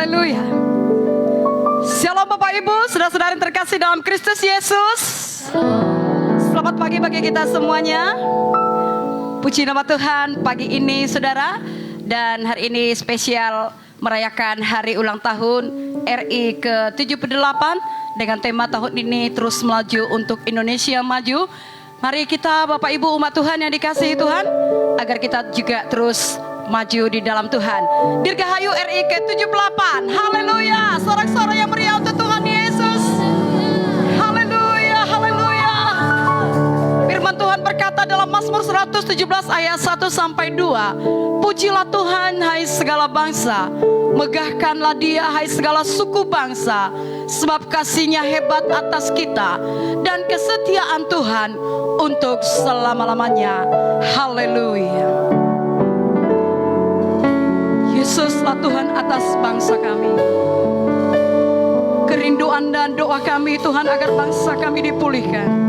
Haleluya. Shalom Bapak Ibu, saudara-saudara yang terkasih dalam Kristus Yesus. Selamat pagi bagi kita semuanya. Puji nama Tuhan pagi ini saudara. Dan hari ini spesial merayakan hari ulang tahun RI ke-78 dengan tema tahun ini terus melaju untuk Indonesia maju. Mari kita Bapak Ibu umat Tuhan yang dikasihi Tuhan, agar kita juga terus maju di dalam Tuhan. Dirgahayu RI ke-78. Haleluya. Sorak-sorai yang meriah untuk Tuhan Yesus. Haleluya, haleluya. Firman Tuhan berkata dalam Mazmur 117 ayat 1 sampai 2. Pujilah Tuhan hai segala bangsa, megahkanlah Dia hai segala suku bangsa, sebab kasih-Nya hebat atas kita dan kesetiaan Tuhan untuk selama-lamanya. Haleluya. Yesuslah Tuhan atas bangsa kami. Kerinduan dan doa kami Tuhan agar bangsa kami dipulihkan.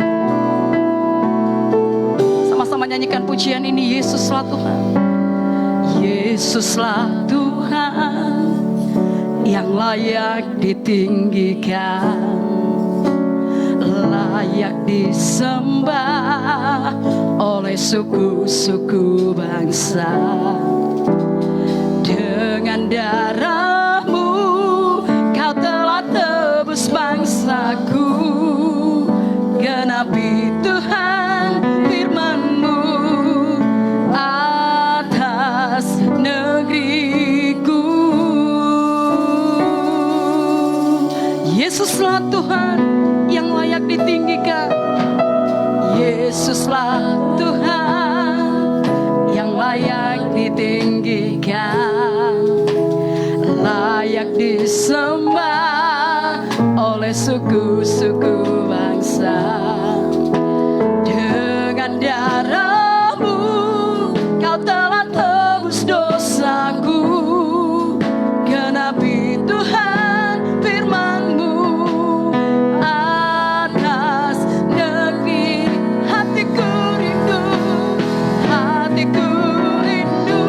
Sama-sama nyanyikan pujian ini. Yesuslah Tuhan. Yesuslah Tuhan yang layak ditinggikan, layak disembah oleh suku-suku bangsa. Dengan darah-Mu Kau telah tebus bangsaku, genapi Tuhan firman-Mu atas negeriku. Yesuslah Tuhan yang layak ditinggikan. Yesuslah Tuhan yang layak ditinggikan, layak disembah oleh suku-suku bangsa. Dengan darah-Mu Kau telah tebus dosaku, genapi Tuhan firman-Mu atas negeri. Hatiku rindu, hatiku rindu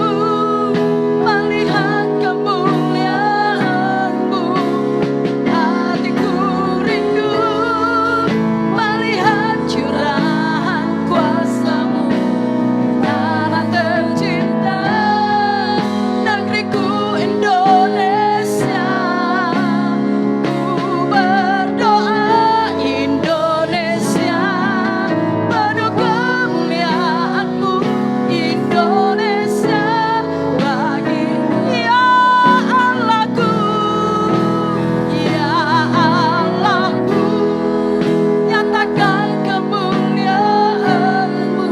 melihat kemuliaan-Mu. Hatiku rindu melihat curahan kuasa-Mu. Tanah tercinta, negeriku Indonesia. Ku berdoa Indonesia penuh kemuliaan-Mu. Indonesia bagi ya Allahku, ya Allahku, nyatakan kemuliaan-Mu.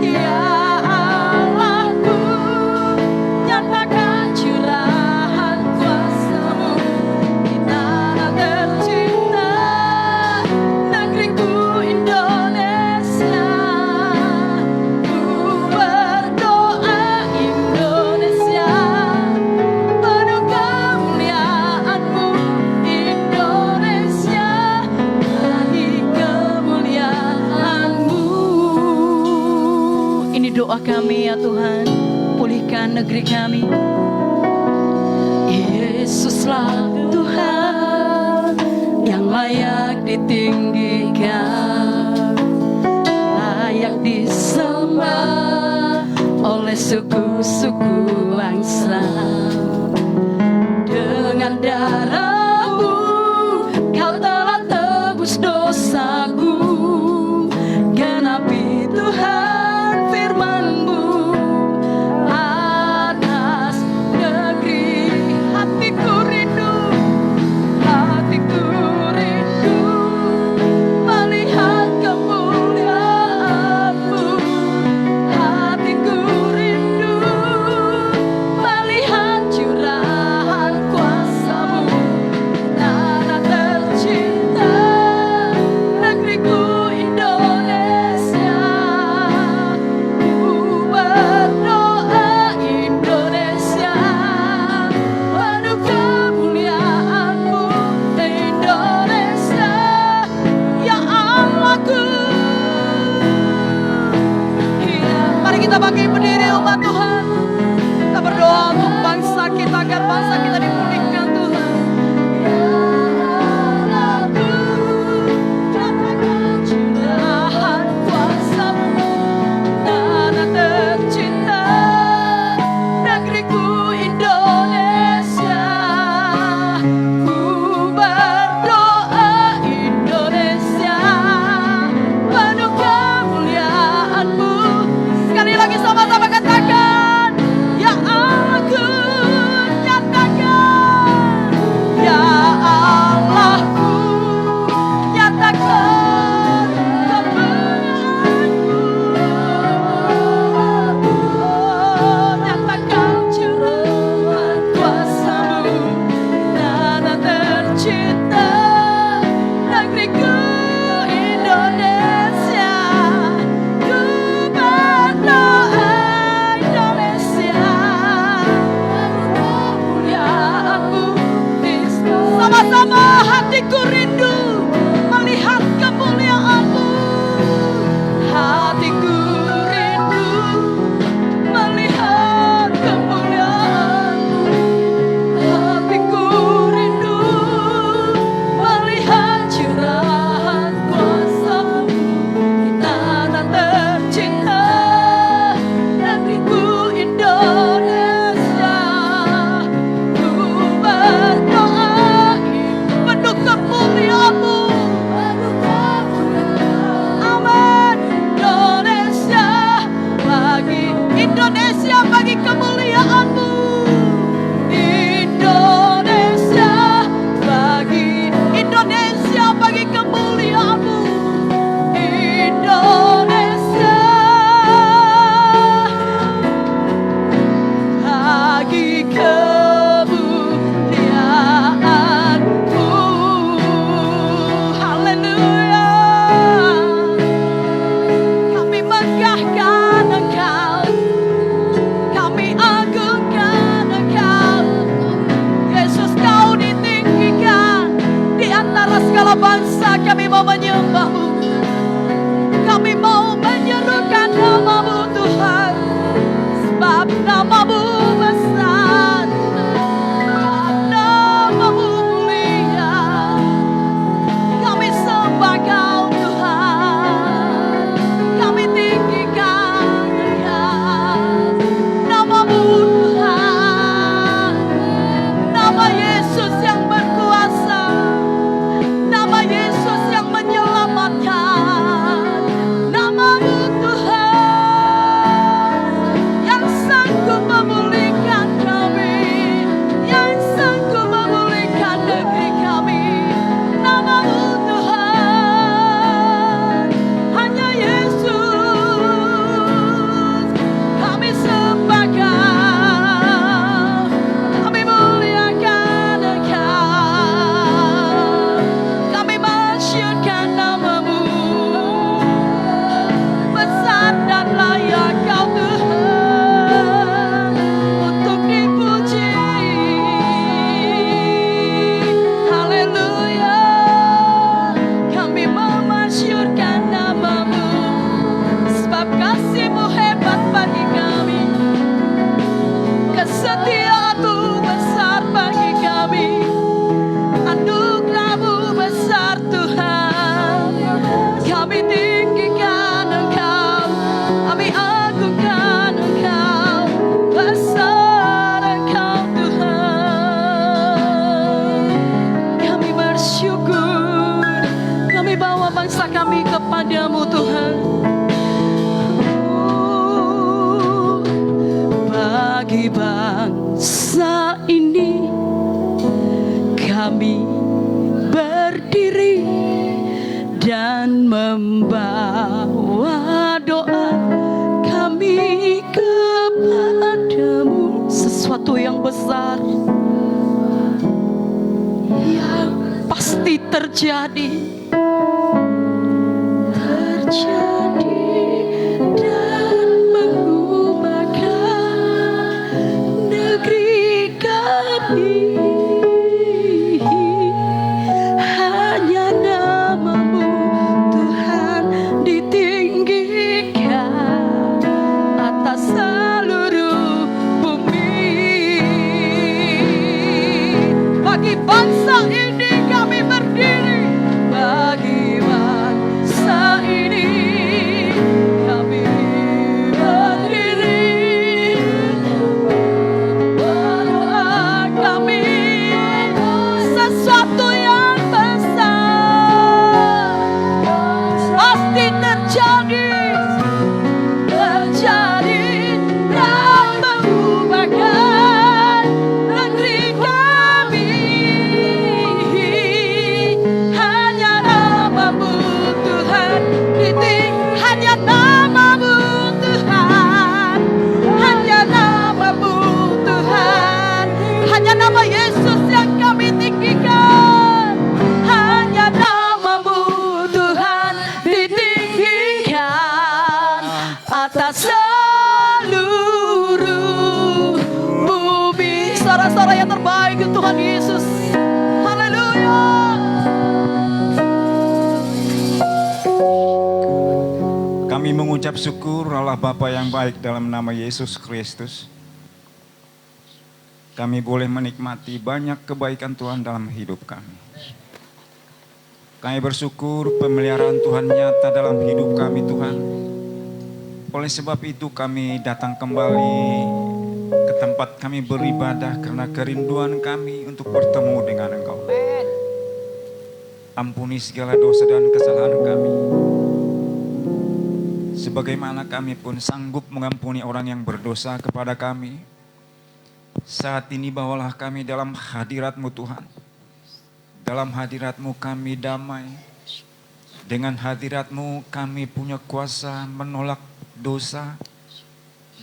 Ya Allahku, nyatakan curahan kuasa-Mu di tanah tercinta, negeriku Indonesia. Ku berdoa Indonesia penuh kemuliaan-Mu. Indonesia bagi kemuliaan-Mu. Ini doa kami ya Tuhan, pulihkan negeri kami. Yesuslah Tuhan yang layak ditinggikan, layak disembah oleh suku-suku bangsa. Dengan darah-Mu Kau telah tebus dosaku, genapi Tuhan firman-Mu atas negeri. Hatiku rindu, hatiku rindu melihat kemuliaan-Mu. Hatiku rindu melihat curahan kuasa-Mu. Tanah tercinta, kami mau menyembah-Mu. Kami mau menyerukan nama-Mu Tuhan, sebab nama-Mu besar, nama-Mu mulia. Kami sembah Kau Tuhan, kami tinggikan Engkau. Nama-Mu Tuhan, nama Yesus yang berkuasa, nama Yesus yang menyelamatkan, nama-Mu Tuhan yang sanggup memulihkan kami, yang sanggup memulihkan negeri kami. Nama-Mu Tuhan, hanya Yesus. Kami sembah Kau, kami muliakan Engkau, kami masyurkan nama-Mu. Besar dan layak Kau Tuhan untuk dipuji. Haleluya, kami memasyurkan nama-Mu, sebab kasih-Mu hebat bagi kami, kesetiaan-Mu besar bagi kami, anugerah-Mu besar Tuhan. Kami tinggikan Engkau, kami agungkan Engkau, besar Engkau Tuhan. Kami bersyukur, kami bawa bangsa kami kepadamu Tuhan. Bagi bangsa ini kami berdiri dan membawa doa kami kepadamu. Sesuatu yang besar yang pasti terjadi dan mengubahkan negeri kami. Hanya nama-Mu Tuhan ditinggikan atas seluruh bumi. Bagi bangsa ini kami berdiri, bagi bangsa ini kami berdiri, berdoa kami. Sesuatu yang besar pasti terjadi dan mengubahkan negeri kami. Hanya nama-Mu Tuhan hanya nama-Mu Tuhan, hanya nama-Mu Tuhan, hanya nama Yesus yang kami tinggikan. Hanya nama-Mu Tuhan ditinggikan atas seluruh bumi. Suara-suara yang terbaik untuk Tuhan Yesus. Haleluya. Kami mengucap syukur Allah Bapa yang baik dalam nama Yesus Kristus. Kami boleh menikmati banyak kebaikan Tuhan dalam hidup kami. Kami bersyukur pemeliharaan Tuhan nyata dalam hidup kami Tuhan. Oleh sebab itu kami datang kembali ke tempat kami beribadah karena kerinduan kami untuk bertemu dengan Engkau. Ampuni segala dosa dan kesalahan kami, sebagaimana kami pun sanggup mengampuni orang yang berdosa kepada kami. Saat ini bawalah kami dalam hadirat-Mu Tuhan. Dalam hadirat-Mu kami damai. Dengan hadirat-Mu kami punya kuasa menolak dosa.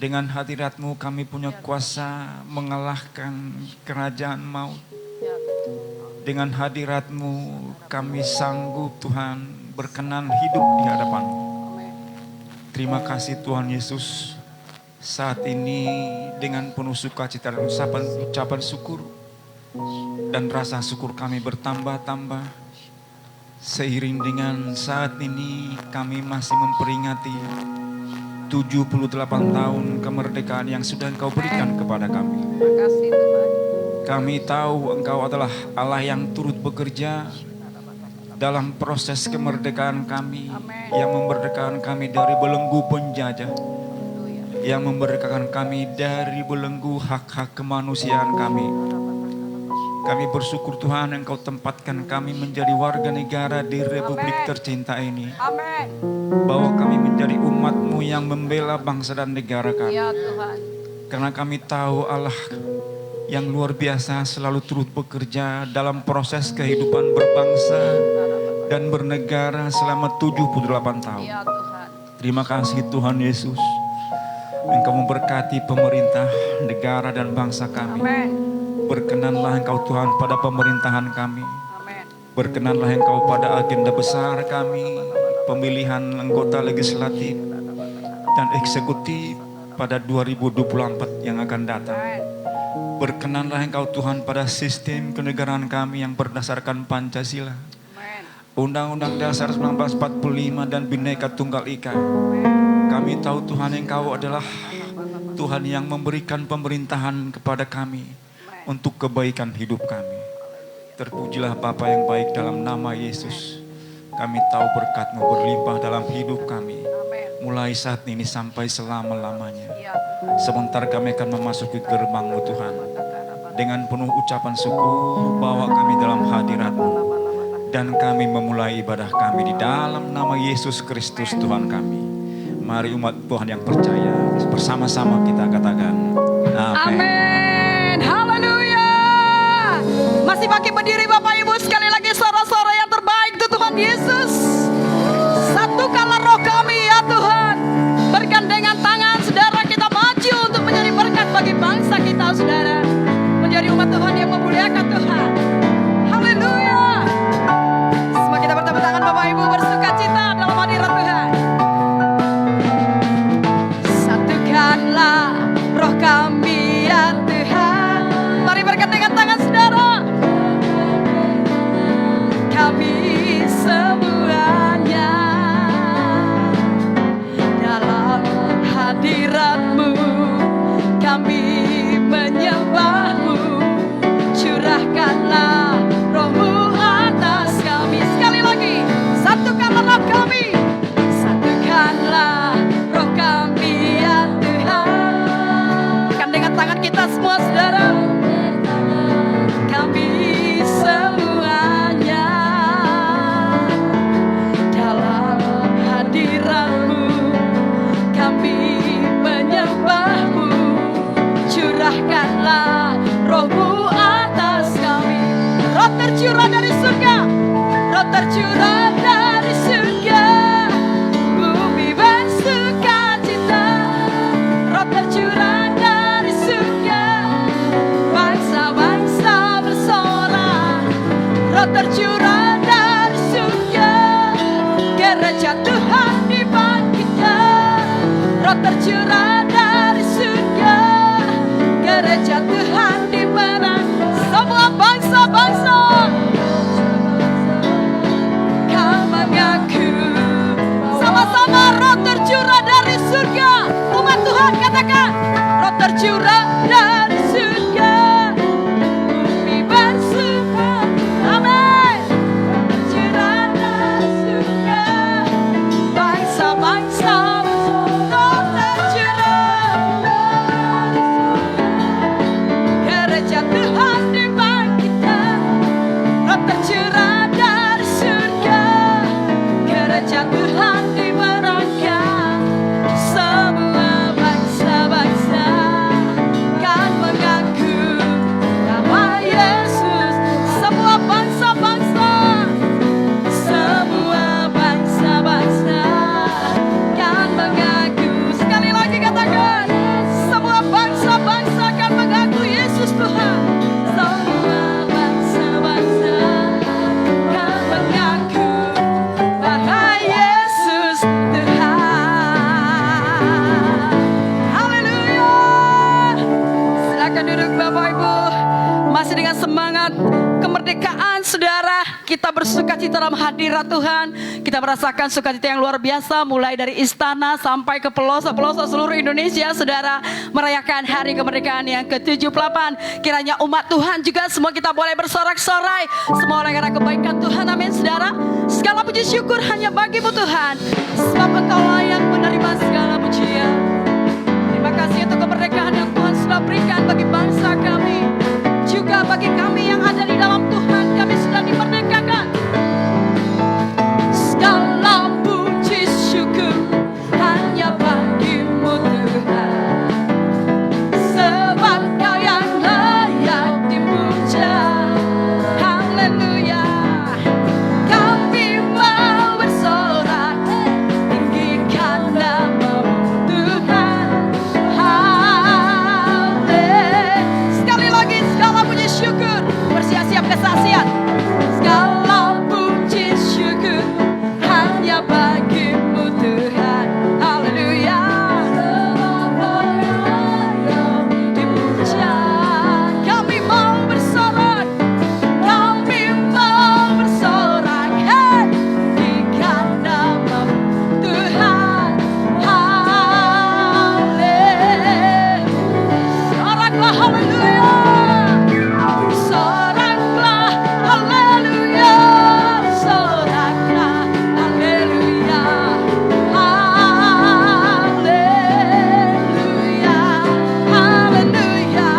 Dengan hadirat-Mu kami punya kuasa mengalahkan kerajaan maut. Dengan hadirat-Mu kami sanggup Tuhan berkenan hidup di hadapan-Mu. Terima kasih Tuhan Yesus. Saat ini dengan penuh sukacita dan ucapan syukur dan rasa syukur kami bertambah-tambah. Seiring dengan saat ini kami masih memperingati 78 tahun kemerdekaan yang sudah Engkau berikan kepada kami. Makasih Tuhan. Kami tahu Engkau adalah Allah yang turut bekerja dalam proses kemerdekaan kami, yang memerdekakan kami dari belenggu penjajah, yang memerdekakan kami dari belenggu hak-hak kemanusiaan kami. Kami bersyukur Tuhan Engkau tempatkan kami menjadi warga negara di Republik tercinta ini. Amin. Bahwa kami menjadi umat-Mu yang membela bangsa dan negara kami. Ya Tuhan. Karena kami tahu Allah yang luar biasa selalu turut bekerja dalam proses kehidupan berbangsa dan bernegara selama 78 tahun. Ya Tuhan. Terima kasih Tuhan Yesus. Engkau memberkati pemerintah, negara dan bangsa kami. Amin. Berkenanlah Engkau Tuhan pada pemerintahan kami. Amin. Berkenanlah Engkau pada agenda besar kami, pemilihan anggota legislatif dan eksekutif pada 2024 yang akan datang. Berkenanlah Engkau Tuhan pada sistem kenegaraan kami yang berdasarkan Pancasila, Undang-Undang Dasar 1945 dan Bhinneka Tunggal Ika. Kami tahu Tuhan Engkau adalah Tuhan yang memberikan pemerintahan kepada kami untuk kebaikan hidup kami. Terpujilah Bapa yang baik, dalam nama Yesus. Kami tahu berkat-Mu berlimpah dalam hidup kami, mulai saat ini sampai selama-lamanya. Sebentar kami akan memasuki gerbang-Mu Tuhan. Dengan penuh ucapan syukur, bawa kami dalam hadirat-Mu. Dan kami memulai ibadah kami di dalam nama Yesus Kristus Tuhan kami. Mari umat Tuhan yang percaya, bersama-sama kita katakan amin. Amin. Haleluya. Masih pakai berdiri Bapak Ibu, sekali lagi sorak-sorak yang terbaik untuk Tuhan Yesus. Satukanlah roh kami ya Tuhan. Bergandengan tangan saudara, kita maju untuk menjadi berkat bagi bangsa kita saudara. Menjadi umat Tuhan yang memuliakan Tuhan. Haleluya. Semua kita bertepuk tangan Bapak Ibu, bersuka cita dalam hadirat Tuhan. Satukanlah roh kami ya Tuhan. Mari bergandengan tangan saudara. Kami semuanya dalam hadirat-Mu, kami menyembah-Mu. Curahkanlah roh-Mu atas kami. Sekali lagi, satukanlah roh kami. Satukanlah roh kami ya Tuhan. Kan dengan tangan kita semua saudara. Kami semuanya dalam hadirat-Mu, kami menyembah-Mu. Curahkanlah roh-Mu atas kami. Roh tercurah dari surga, roh tercurah dari surga. Bumi bersuka cita, roh tercurah dari surga. Bangsa-bangsa bersorak, roh tercurah dari surga. Gereja Tuhan dibangkitkan, roh tercurah dari surga. Gereja Tuhan dimenang, semua bangsa-bangsa kan mengaku. Sama-sama roh tercurah dari surga. Umat Tuhan katakan, roh tercurah dari surga. Bumi bersuka, amin. Tercurah dari surga. Bangsa-bangsa roh tercurah. Gereja Tuhan dibangkitkan, roh tercurah dari surga. Gereja Tuhan dimenangkan, semua bangsa-bangsa kan mengaku nama Yesus. Semua bangsa-bangsa, semua bangsa-bangsa kan mengaku. Sekali lagi katakan, semua bangsa-bangsa kan mengaku Yesus Tuhan. Semua bangsa-bangsa kan mengaku bahwa Yesus Tuhan. Haleluya. Silakan duduk Bapak Ibu. Masih dengan semangat kemerdekaan, saudara. Kita bersukacita dalam hadirat Tuhan. Kita merasakan sukacita yang luar biasa, mulai dari istana sampai ke pelosok-pelosok seluruh Indonesia, saudara, merayakan hari kemerdekaan yang ke-78. Kiranya umat Tuhan juga semua kita boleh bersorak-sorai, semua oleh karena kebaikan Tuhan, amin, saudara. Segala puji syukur hanya bagimu Tuhan, sebab Engkau layak menerima segala pujian. Terima kasih untuk kemerdekaan yang Tuhan sudah berikan bagi bangsa kami, juga bagi kami yang ada di dalam Tuhan. Kami sudah dimerdekakan. Segala puji syukur hanya bagimu Tuhan, sebab Kau yang layak dipuja. Haleluya. Kami mau bersorak, tinggikan nama-Mu Tuhan. Sekali lagi segala puji syukur, bersiap-siap kesaksian. Segala puji syukur hanya bagimu Tuhan. Haleluya. Dipuja. Kami mau bersorak, kami mau bersorak, hey, tinggikan nama-Mu Tuhan. Soraklah haleluya, soraklah haleluya, soraklah haleluya, haleluya, haleluya,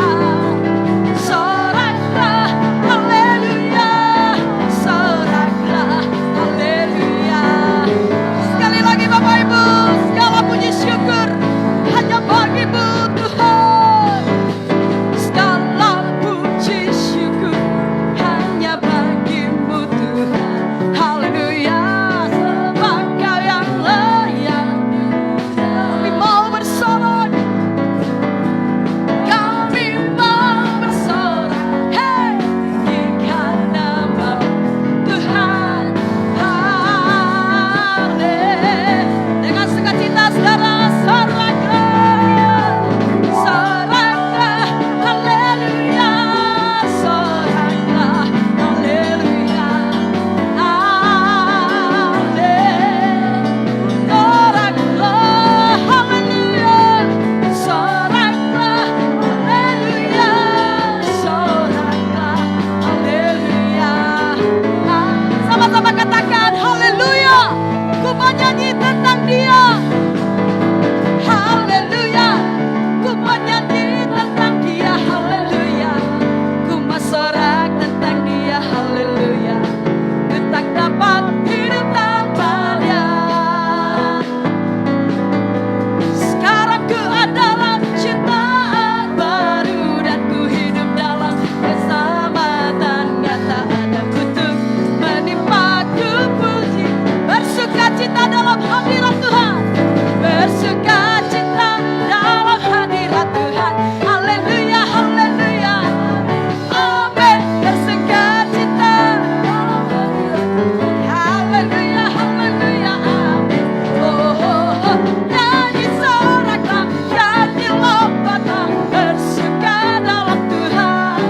soraklah haleluya, soraklah haleluya. Sekali lagi Bapak Ibu, segala puji syukur hanya bagimu Tuhan. Segala puji syukur hanya bagimu Tuhan. Haleluya. Sebab Kau yang layak dipuja. Kami mau bersorak, kami mau bersorak, hey, tinggikan nama-Mu Tuhan. Dengan sukacita saudara, soraklah, soraklah, haleluya, soraklah, haleluya, soraklah, haleluya, soraklah, haleluya, soraklah, haleluya. Sama-sama katakan haleluya. Ku menyanyi tentang Dia. Haleluya. Ku menyanyi tentang Dia. Haleluya. Ku bersorak tentang Dia. Haleluya. Ku tak dapat hidup tanpa Dia. Sekarang ku adalah ciptaan baru, dan ku hidup dalam keselamatan. Gak tak ada kutuk menimpaku, puji bersukacita dalam hadirat Tuhan, bersukacita dalam hadirat Tuhan. Haleluya, haleluya, amin. Bersukacita dalam hadirat Tuhan. Haleluya, haleluya, amin. Oh, oh, oh. Nyanyi soraklah, nyanyi lompatlah, bersuka dalam Tuhan.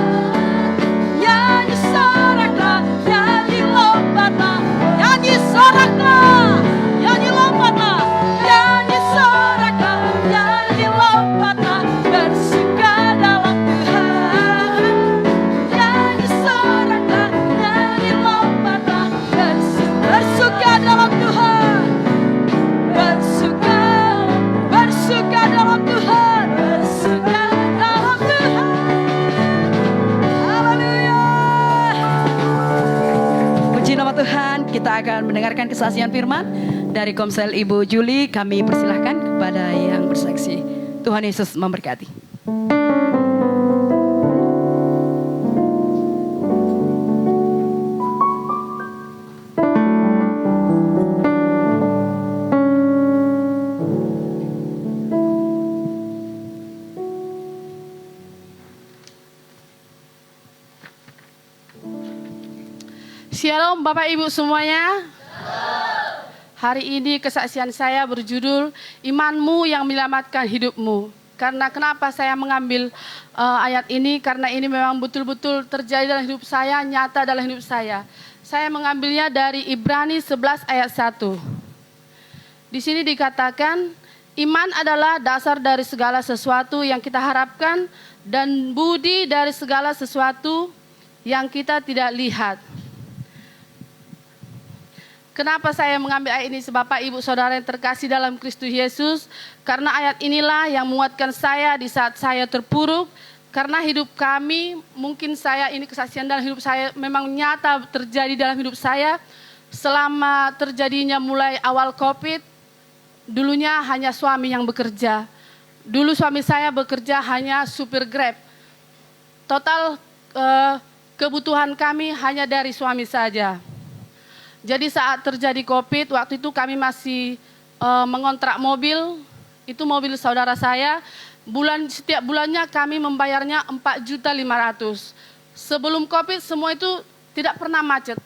Nyanyi soraklah, nyanyi lompatlah, nyanyi soraklah, nyanyi lompatlah, nyanyi soraklah, nyanyi lompatlah, bersuka dalam Tuhan. Nyanyi soraklah, nyanyi lompatlah, bersuka dalam Tuhan. Bersuka, bersuka dalam Tuhan, bersuka dalam Tuhan. Haleluya. Puji nama Tuhan. Kita akan mendengarkan kesaksian firman dari Komsel Ibu Juli. Kami persilahkan kepada yang bersaksi. Tuhan Yesus memberkati. Shalom Bapak Ibu semuanya. Hari ini kesaksian saya berjudul Imanmu yang menyelamatkan hidupmu. Karena kenapa saya mengambil ayat ini? Karena ini memang betul-betul terjadi dalam hidup saya, nyata dalam hidup saya. Saya mengambilnya dari Ibrani 11 ayat 1. Di sini dikatakan, iman adalah dasar dari segala sesuatu yang kita harapkan dan budi dari segala sesuatu yang kita tidak lihat. Kenapa saya mengambil ayat ini? Bapak, Ibu, Saudara yang terkasih dalam Kristus Yesus. Karena ayat inilah yang menguatkan saya di saat saya terpuruk. Karena hidup kami, mungkin saya ini kesaksian dalam hidup saya memang nyata terjadi dalam hidup saya. Selama terjadinya mulai awal COVID, dulunya hanya suami yang bekerja. Dulu suami saya bekerja hanya supir Grab. Total kebutuhan kami hanya dari suami saja. Jadi saat terjadi COVID, waktu itu kami masih mengontrak mobil, itu mobil saudara saya. Setiap bulannya kami membayarnya 4.500.000. Sebelum COVID semua itu tidak pernah macet.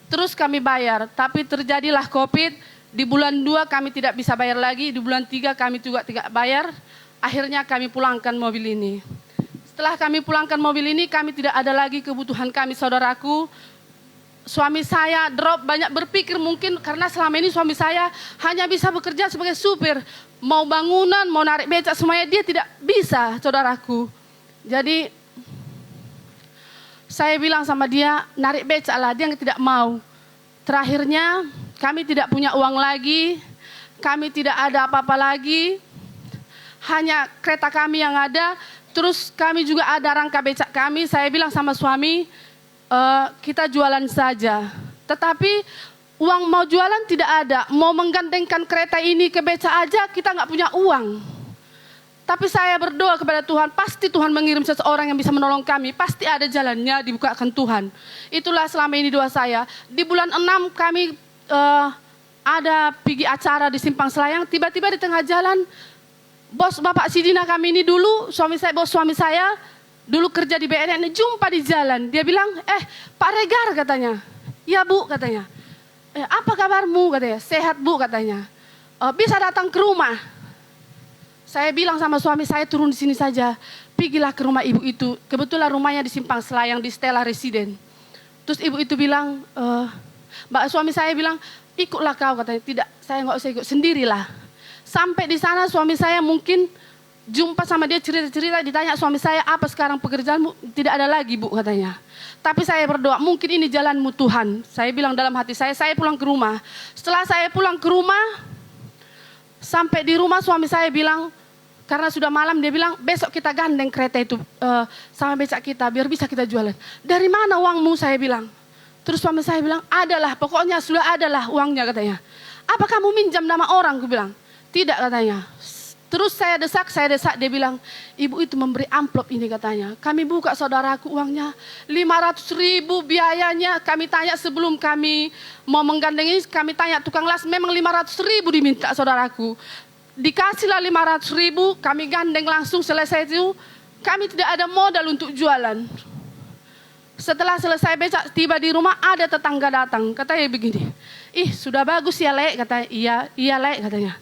Terus kami bayar, tapi terjadilah COVID. Di bulan 2 kami tidak bisa bayar lagi, di bulan 3 kami juga tidak bayar. Akhirnya kami pulangkan mobil ini. Setelah kami pulangkan mobil ini, kami tidak ada lagi kebutuhan kami, saudaraku. Suami saya drop, banyak berpikir mungkin karena selama ini suami saya hanya bisa bekerja sebagai supir. Mau bangunan, mau narik becak semuanya dia tidak bisa, saudaraku. Jadi saya bilang sama dia, narik becak lah, dia tidak mau. Terakhirnya kami tidak punya uang lagi, kami tidak ada apa-apa lagi. Hanya kereta kami yang ada, terus kami juga ada rangka becak kami. Saya bilang sama suami, kita jualan saja. Tetapi uang mau jualan tidak ada. Mau menggandengkan kereta ini ke becak aja kita nggak punya uang. Tapi saya berdoa kepada Tuhan, pasti Tuhan mengirim seseorang yang bisa menolong kami. Pasti ada jalannya dibukakan Tuhan. Itulah selama ini doa saya. Di bulan 6 kami ada pergi acara di Simpang Selayang. Tiba-tiba di tengah jalan, bos Bapak Sidina kami ini dulu, bos suami saya, dulu kerja di BNN, jumpa di jalan. Dia bilang, Pak Regar katanya. Ya Bu katanya. Apa kabarmu katanya. Sehat Bu katanya. Bisa datang ke rumah. Saya bilang sama suami saya turun di sini saja. Pergilah ke rumah ibu itu. Kebetulan rumahnya di Simpang Selayang di Stella Residen. Terus ibu itu bilang, suami saya bilang, ikutlah kau katanya. Tidak, saya nggak usah ikut, sendirilah. Sampai di sana suami saya mungkin jumpa sama dia cerita-cerita, ditanya suami saya, apa sekarang pekerjaanmu? Tidak ada lagi Bu katanya. Tapi saya berdoa, mungkin ini jalanmu Tuhan. Saya bilang dalam hati saya pulang ke rumah. Setelah saya pulang ke rumah, sampai di rumah suami saya bilang, karena sudah malam dia bilang, besok kita gandeng kereta itu sama becak kita, biar bisa kita jualan. Dari mana uangmu? Saya bilang. Terus suami saya bilang, adalah, pokoknya sudah adalah uangnya katanya. Apa kamu minjam nama orang? Aku bilang, tidak katanya. Terus saya desak, dia bilang, ibu itu memberi amplop ini katanya. Kami buka saudaraku uangnya, 500.000 biayanya. Kami tanya sebelum kami mau menggandeng ini, kami tanya tukang las, memang 500.000 diminta saudaraku. Dikasihlah 500.000, kami gandeng langsung, selesai itu, kami tidak ada modal untuk jualan. Setelah selesai becak, tiba di rumah, ada tetangga datang, katanya begini, sudah bagus ya Lek, katanya, iya Lek katanya.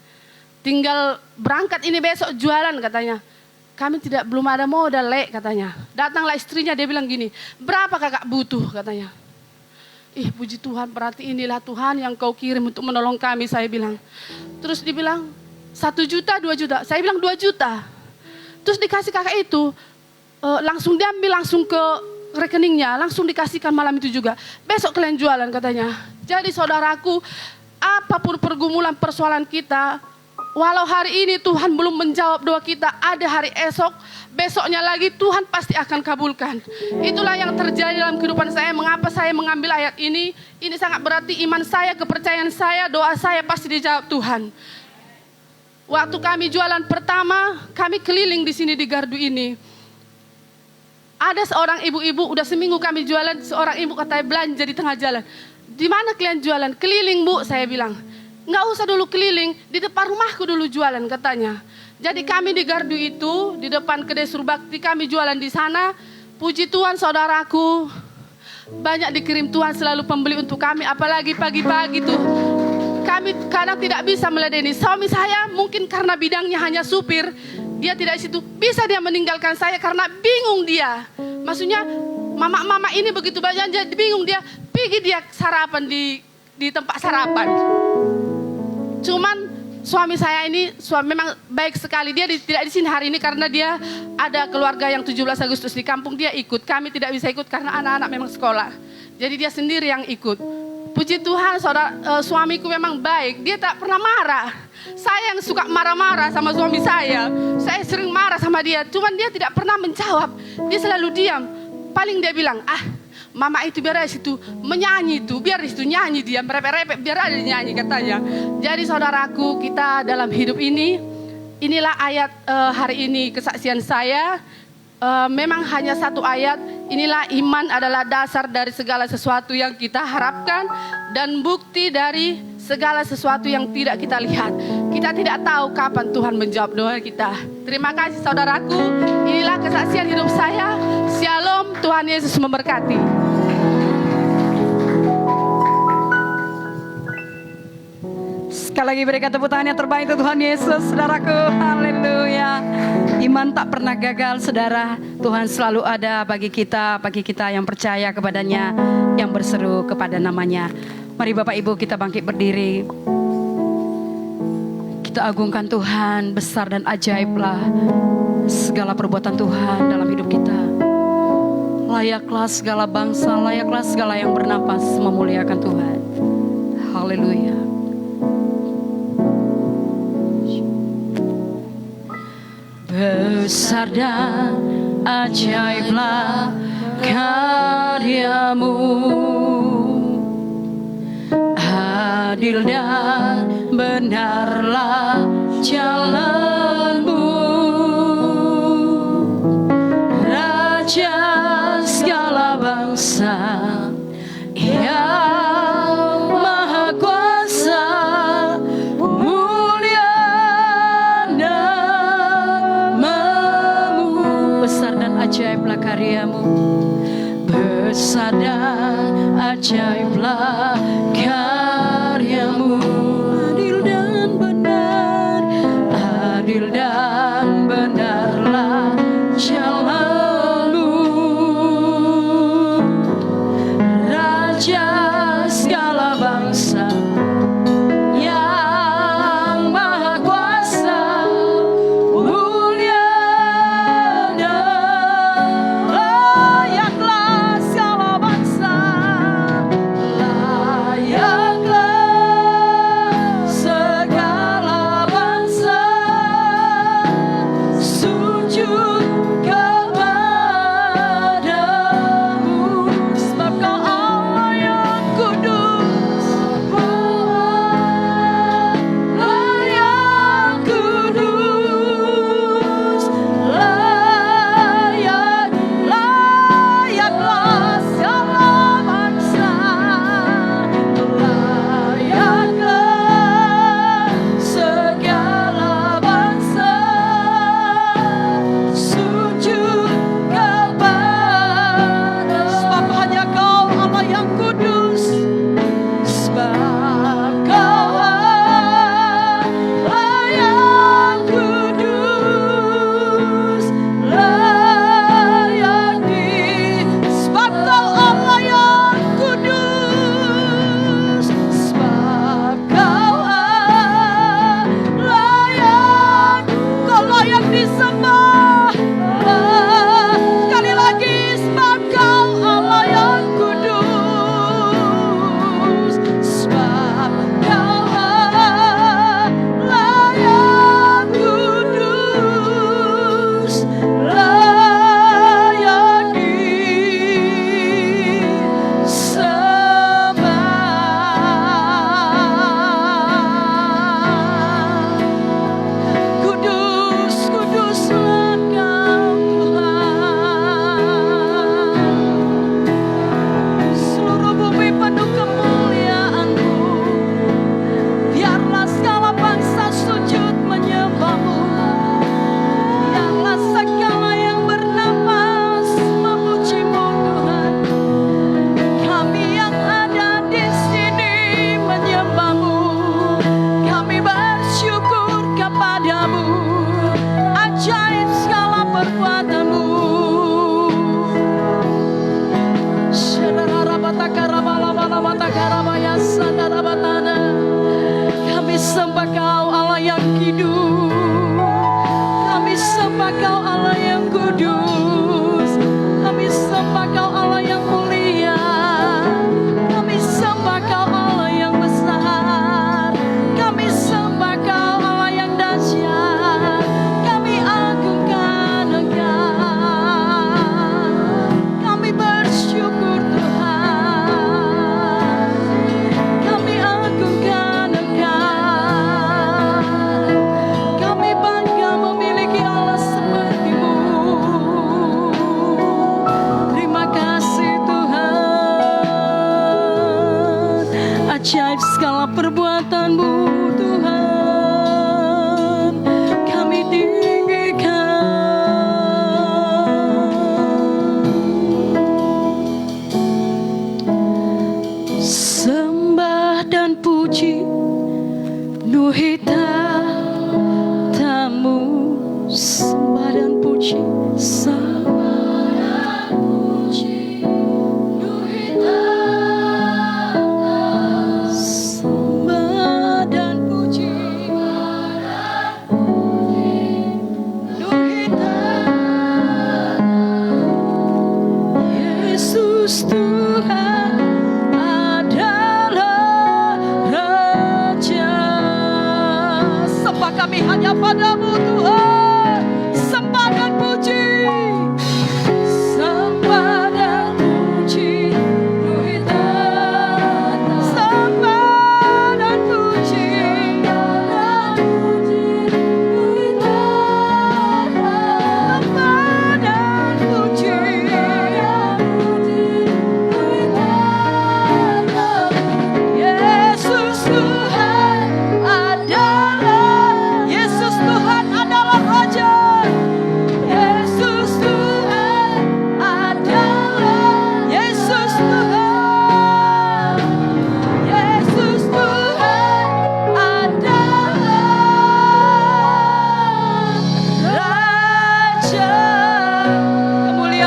Tinggal berangkat ini besok jualan katanya. Kami belum ada modal Lek katanya. Datanglah istrinya, dia bilang gini, berapa kakak butuh katanya. Puji Tuhan, berarti inilah Tuhan yang kau kirim untuk menolong kami, saya bilang. Terus dibilang 1 juta, 2 juta. Saya bilang 2 juta. Terus dikasih kakak itu, langsung diambil langsung ke rekeningnya, langsung dikasihkan malam itu juga. Besok kalian jualan katanya. Jadi saudaraku, apapun pergumulan persoalan kita, walau hari ini Tuhan belum menjawab doa kita, ada hari esok, besoknya lagi Tuhan pasti akan kabulkan. Itulah yang terjadi dalam kehidupan saya. Mengapa saya mengambil ayat ini? Ini sangat berarti iman saya, kepercayaan saya, doa saya pasti dijawab Tuhan. Waktu kami jualan pertama, kami keliling di sini di gardu ini. Ada seorang ibu-ibu, udah seminggu kami jualan, seorang ibu katanya belanja di tengah jalan. Di mana kalian jualan? Keliling Bu, saya bilang. Nggak usah dulu keliling, di depan rumahku dulu jualan katanya. Jadi kami di gardu itu, di depan kedai Surbakti kami jualan di sana. Puji Tuhan saudaraku, banyak dikirim Tuhan selalu pembeli untuk kami, apalagi pagi-pagi tuh. Kami kadang tidak bisa meladeni. Suami saya mungkin karena bidangnya hanya supir, dia tidak di situ, bisa dia meninggalkan saya karena bingung dia. Maksudnya mama-mama ini begitu banyak, jadi bingung dia, pergi dia sarapan di tempat sarapan. Cuman suami saya ini memang baik sekali. Dia tidak di sini hari ini karena dia ada keluarga yang 17 Agustus di kampung, dia ikut. Kami tidak bisa ikut karena anak-anak memang sekolah. Jadi dia sendiri yang ikut. Puji Tuhan, suamiku memang baik. Dia tak pernah marah. Saya yang suka marah-marah sama suami saya. Saya sering marah sama dia. Cuman dia tidak pernah menjawab. Dia selalu diam. Paling dia bilang, mama itu biar ada situ menyanyi itu, biar di situ nyanyi dia, merepek-repek, biar ada nyanyi katanya. Jadi saudaraku, kita dalam hidup ini, inilah ayat hari ini kesaksian saya. Memang hanya satu ayat. Inilah iman adalah dasar dari segala sesuatu yang kita harapkan dan bukti dari segala sesuatu yang tidak kita lihat. Kita tidak tahu kapan Tuhan menjawab doa kita. Terima kasih saudaraku. Inilah kesaksian hidup saya. Shalom, Tuhan Yesus memberkati. Sekali lagi berikan tepuk tangan yang terbaik untuk Tuhan Yesus, saudaraku. Haleluya. Iman tak pernah gagal, saudara. Tuhan selalu ada bagi kita yang percaya kepadanya, yang berseru kepada namanya. Mari Bapak Ibu kita bangkit berdiri. Kita agungkan Tuhan, besar dan ajaiblah segala perbuatan Tuhan dalam hidup kita. Layaklah segala bangsa, layaklah segala yang bernapas memuliakan Tuhan. Haleluya. Besar dan ajaiblah karyamu, adil dan benarlah jalanmu, Raja segala bangsa yang maha kuasa, mulia namamu. Besar dan ajaiblah karyamu, besar dan ajaiblah karyamu, adil dan benar, adil dan benarlah jalanmu, Raja segala bangsa yang maha kuasa, mulia dan layaklah segala bangsa, layak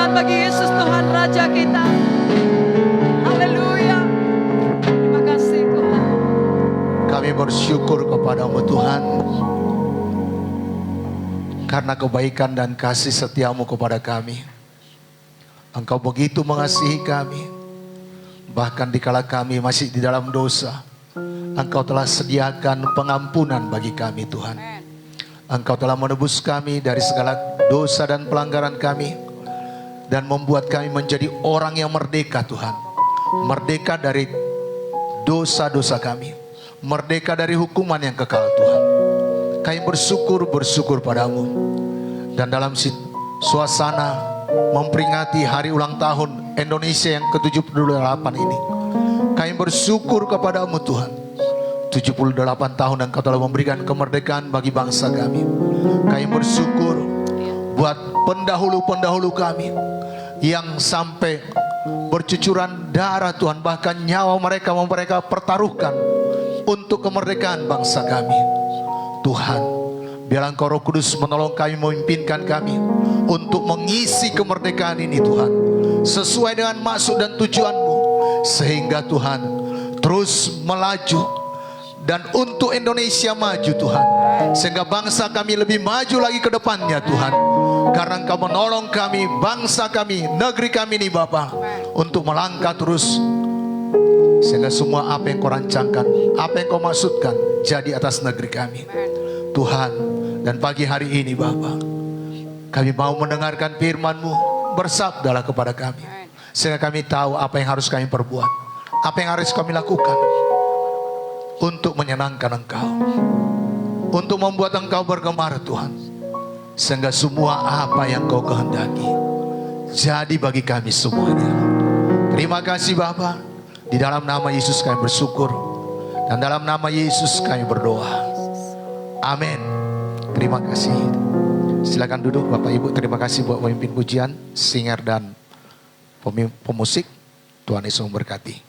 Tuhan bagi Yesus Tuhan Raja kita. Haleluya. Terima kasih Tuhan. Kami bersyukur kepadamu Tuhan, karena kebaikan dan kasih setiamu kepada kami. Engkau begitu mengasihi kami, bahkan dikala kami masih di dalam dosa, Engkau telah sediakan pengampunan bagi kami Tuhan. Engkau telah menebus kami dari segala dosa dan pelanggaran kami, dan membuat kami menjadi orang yang merdeka Tuhan. Merdeka dari dosa-dosa kami, merdeka dari hukuman yang kekal Tuhan. Kami bersyukur padamu. Dan dalam suasana memperingati hari ulang tahun Indonesia yang ke-78 ini, kami bersyukur kepadamu Tuhan. 78 tahun Engkau telah memberikan kemerdekaan bagi bangsa kami. Kami bersyukur buat pendahulu-pendahulu kami yang sampai bercucuran darah Tuhan, bahkan nyawa mereka pertaruhkan untuk kemerdekaan bangsa kami. Tuhan, biarlah Engkau Roh Kudus menolong kami, memimpinkan kami untuk mengisi kemerdekaan ini Tuhan, sesuai dengan maksud dan tujuan-Mu, sehingga Tuhan terus melaju dan untuk Indonesia maju Tuhan, sehingga bangsa kami lebih maju lagi ke depannya Tuhan, karena Engkau menolong kami, bangsa kami, negeri kami ini Bapa, untuk melangkah terus, sehingga semua apa yang Kau rancangkan, apa yang Kau maksudkan jadi atas negeri kami Tuhan. Dan pagi hari ini Bapa, kami mau mendengarkan firman-Mu, bersabdalah kepada kami, sehingga kami tahu apa yang harus kami perbuat, apa yang harus kami lakukan untuk menyenangkan Engkau, untuk membuat Engkau bergemar Tuhan, sehingga semua apa yang Kau kehendaki jadi bagi kami semuanya. Terima kasih Bapa. Di dalam nama Yesus kami bersyukur, dan dalam nama Yesus kami berdoa. Amin. Terima kasih. Silakan duduk Bapak Ibu. Terima kasih buat pemimpin pujian, singer dan pemusik. Tuhan Yesus memberkati.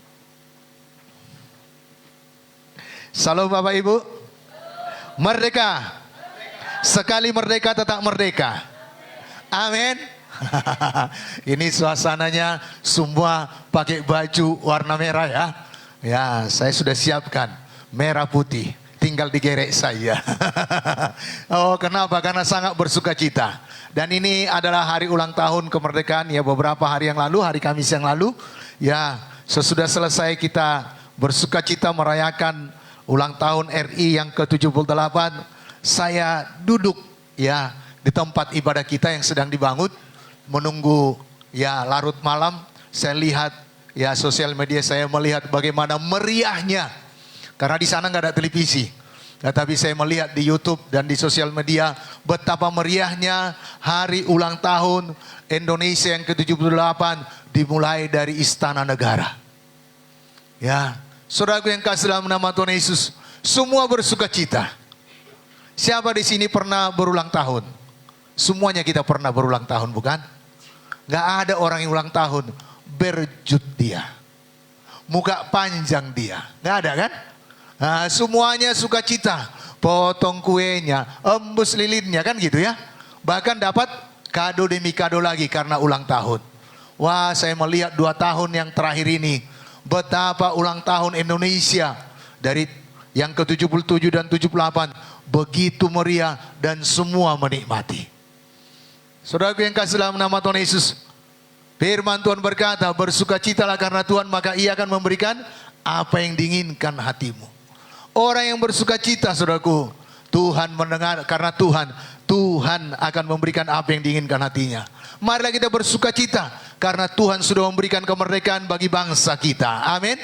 Salam Bapak Ibu. Merdeka. Sekali merdeka tetap merdeka. Amin. Ini suasananya semua pakai baju warna merah ya. Ya, saya sudah siapkan merah putih. Tinggal digerek saya. Oh, kenapa? Karena sangat bersuka cita. Dan ini adalah hari ulang tahun kemerdekaan ya, beberapa hari yang lalu, hari Kamis yang lalu. Ya, sesudah selesai kita bersuka cita merayakan ulang tahun RI yang ke-78, saya duduk ya di tempat ibadah kita yang sedang dibangun, menunggu ya larut malam. Saya lihat ya sosial media, saya melihat bagaimana meriahnya, karena di sana nggak ada televisi. Ya, tapi saya melihat di YouTube dan di sosial media betapa meriahnya hari ulang tahun Indonesia yang ke-78 dimulai dari Istana Negara. Ya, saudaraku yang kasih dalam nama Tuhan Yesus, semua bersuka cita. Siapa di sini pernah berulang tahun? Semuanya kita pernah berulang tahun, bukan? Gak ada orang yang ulang tahun berjut dia, muka panjang dia, gak ada kan? Nah, semuanya sukacita, potong kuenya, embus lilinnya kan gitu ya. Bahkan dapat kado demi kado lagi karena ulang tahun. Wah, saya melihat 2 tahun yang terakhir ini, betapa ulang tahun Indonesia dari yang ke-77 dan 78 begitu meriah dan semua menikmati. Saudaraku yang kasih dalam nama Tuhan Yesus, firman Tuhan berkata, bersukacitalah karena Tuhan, maka Ia akan memberikan apa yang diinginkan hatimu. Orang yang bersukacita, saudaraku, Tuhan mendengar, karena Tuhan akan memberikan apa yang diinginkan hatinya. Marilah kita bersukacita karena Tuhan sudah memberikan kemerdekaan bagi bangsa kita. Amin.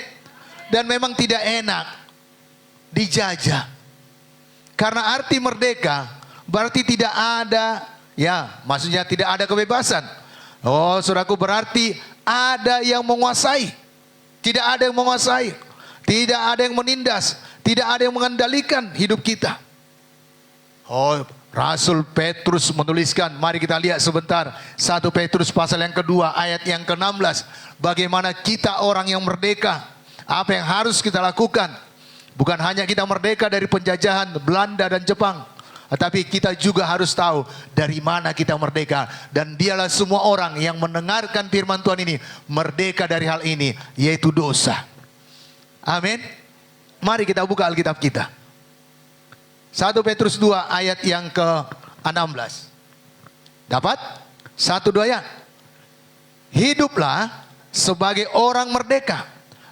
Dan memang tidak enak dijajah. Karena arti merdeka berarti tidak ada, ya maksudnya tidak ada kebebasan. Oh saudaraku, berarti ada yang menguasai. Tidak ada yang menguasai. Tidak ada yang menindas. Tidak ada yang mengendalikan hidup kita. Oh, Rasul Petrus menuliskan, mari kita lihat sebentar 1 Petrus pasal yang kedua ayat yang ke-16. Bagaimana kita orang yang merdeka, apa yang harus kita lakukan. Bukan hanya kita merdeka dari penjajahan Belanda dan Jepang, Tetapi kita juga harus tahu dari mana kita merdeka. Dan dialah semua orang yang mendengarkan firman Tuhan ini merdeka dari hal ini, yaitu dosa. Amin. Mari kita buka Alkitab kita. 1 Petrus 2 ayat yang ke-16. Dapat? 1, 2 ya. Hiduplah sebagai orang merdeka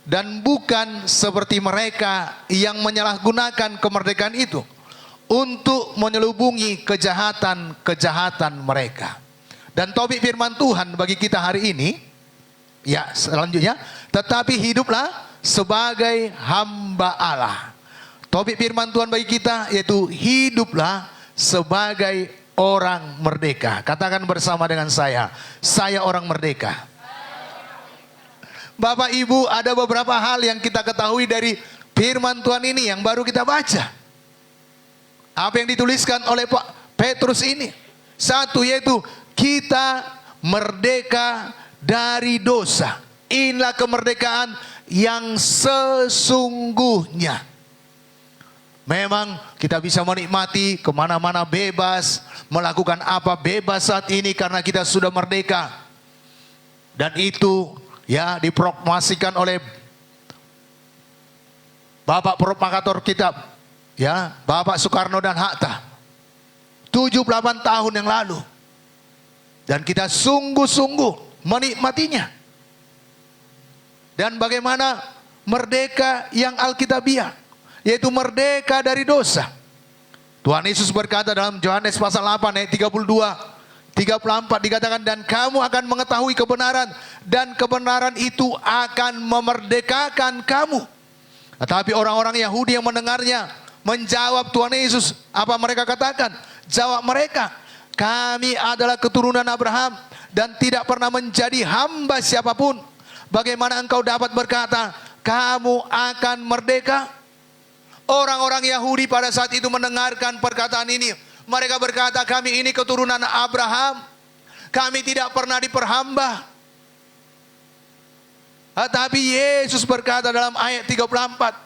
dan bukan seperti mereka yang menyalahgunakan kemerdekaan itu untuk menyelubungi kejahatan-kejahatan mereka. Dan topik firman Tuhan bagi kita hari ini, ya selanjutnya, tetapi hiduplah sebagai hamba Allah. Topik firman Tuhan bagi kita yaitu hiduplah sebagai orang merdeka. Katakan bersama dengan saya orang merdeka. Bapak Ibu, ada beberapa hal yang kita ketahui dari firman Tuhan ini yang baru kita baca. Apa yang dituliskan oleh Pak Petrus ini? Satu, yaitu kita merdeka dari dosa. Inilah kemerdekaan yang sesungguhnya. Memang kita bisa menikmati kemana-mana bebas, melakukan apa bebas saat ini karena kita sudah merdeka. Dan itu ya diproklamasikan oleh Bapak Proklamator kita, ya, Bapak Soekarno dan Hatta 78 tahun yang lalu. Dan kita sungguh-sungguh menikmatinya. Dan bagaimana merdeka yang alkitabiah, yaitu merdeka dari dosa. Tuhan Yesus berkata dalam Yohanes pasal 8 ayat 32-34 dikatakan, dan kamu akan mengetahui kebenaran dan kebenaran itu akan memerdekakan kamu. Tetapi orang-orang Yahudi yang mendengarnya menjawab Tuhan Yesus, apa mereka katakan? Jawab mereka, kami adalah keturunan Abraham dan tidak pernah menjadi hamba siapapun. Bagaimana engkau dapat berkata, kamu akan merdeka? Orang-orang Yahudi pada saat itu mendengarkan perkataan ini. Mereka berkata, kami ini keturunan Abraham. Kami tidak pernah diperhamba. Tetapi Yesus berkata dalam ayat 34,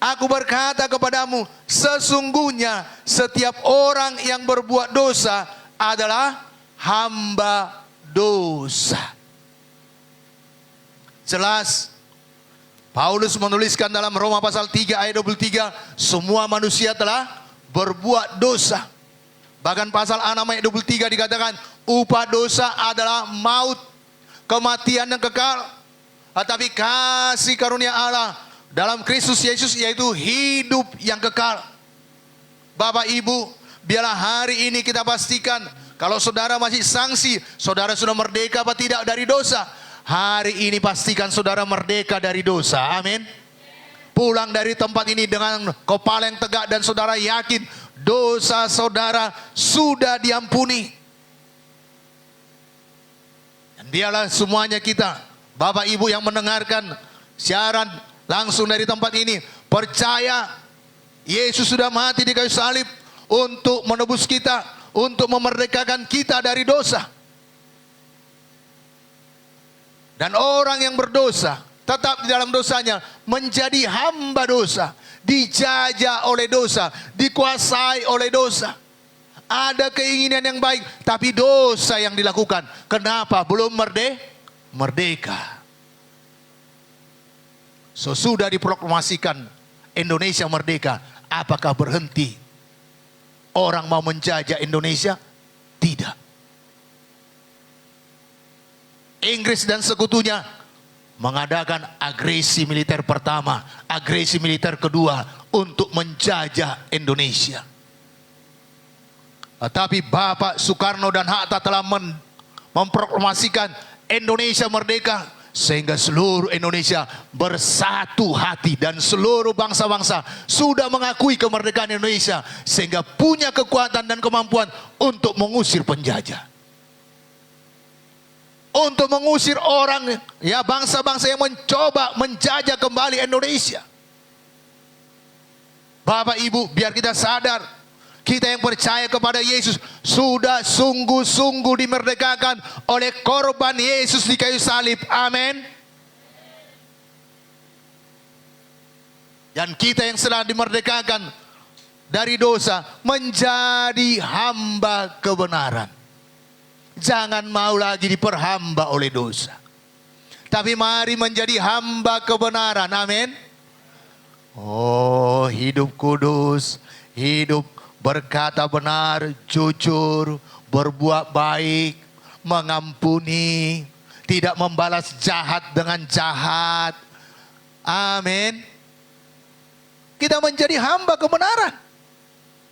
aku berkata kepadamu, sesungguhnya setiap orang yang berbuat dosa adalah hamba dosa. Jelas Paulus menuliskan dalam Roma pasal 3 ayat 23, semua manusia telah berbuat dosa. Bahkan pasal 6 ayat 23 dikatakan, upah dosa adalah maut, kematian yang kekal. Tetapi kasih karunia Allah dalam Kristus Yesus yaitu hidup yang kekal. Bapak Ibu, biarlah hari ini kita pastikan kalau saudara masih sanksi, saudara sudah merdeka apa tidak dari dosa. Hari ini pastikan saudara merdeka dari dosa. Amin. Pulang dari tempat ini dengan kepala yang tegak dan saudara yakin dosa saudara sudah diampuni. Dan biarlah semuanya kita, Bapak Ibu yang mendengarkan siaran langsung dari tempat ini, percaya Yesus sudah mati di kayu salib untuk menebus kita, untuk memerdekakan kita dari dosa. Dan orang yang berdosa tetap di dalam dosanya menjadi hamba dosa, dijajah oleh dosa, dikuasai oleh dosa. Ada keinginan yang baik tapi dosa yang dilakukan. Kenapa? Belum merdeka. Sesudah diproklamasikan Indonesia merdeka, apakah berhenti orang mau menjajah Indonesia? Tidak. Inggris dan sekutunya mengadakan agresi militer pertama, agresi militer kedua untuk menjajah Indonesia. Tetapi Bapak Soekarno dan Hatta telah memproklamasikan Indonesia merdeka, sehingga seluruh Indonesia bersatu hati dan seluruh bangsa-bangsa sudah mengakui kemerdekaan Indonesia, sehingga punya kekuatan dan kemampuan untuk mengusir penjajah. Untuk mengusir orang, ya, bangsa-bangsa yang mencoba menjajah kembali Indonesia. Bapak Ibu, biar kita sadar, kita yang percaya kepada Yesus sudah sungguh-sungguh dimerdekakan oleh korban Yesus di kayu salib. Amin. Dan kita yang sedang dimerdekakan dari dosa menjadi hamba kebenaran. Jangan mau lagi diperhamba oleh dosa. Tapi mari menjadi hamba kebenaran. Amin. Oh, hidup kudus, hidup berkata benar, jujur, berbuat baik, mengampuni, tidak membalas jahat dengan jahat. Amin. Kita menjadi hamba kebenaran.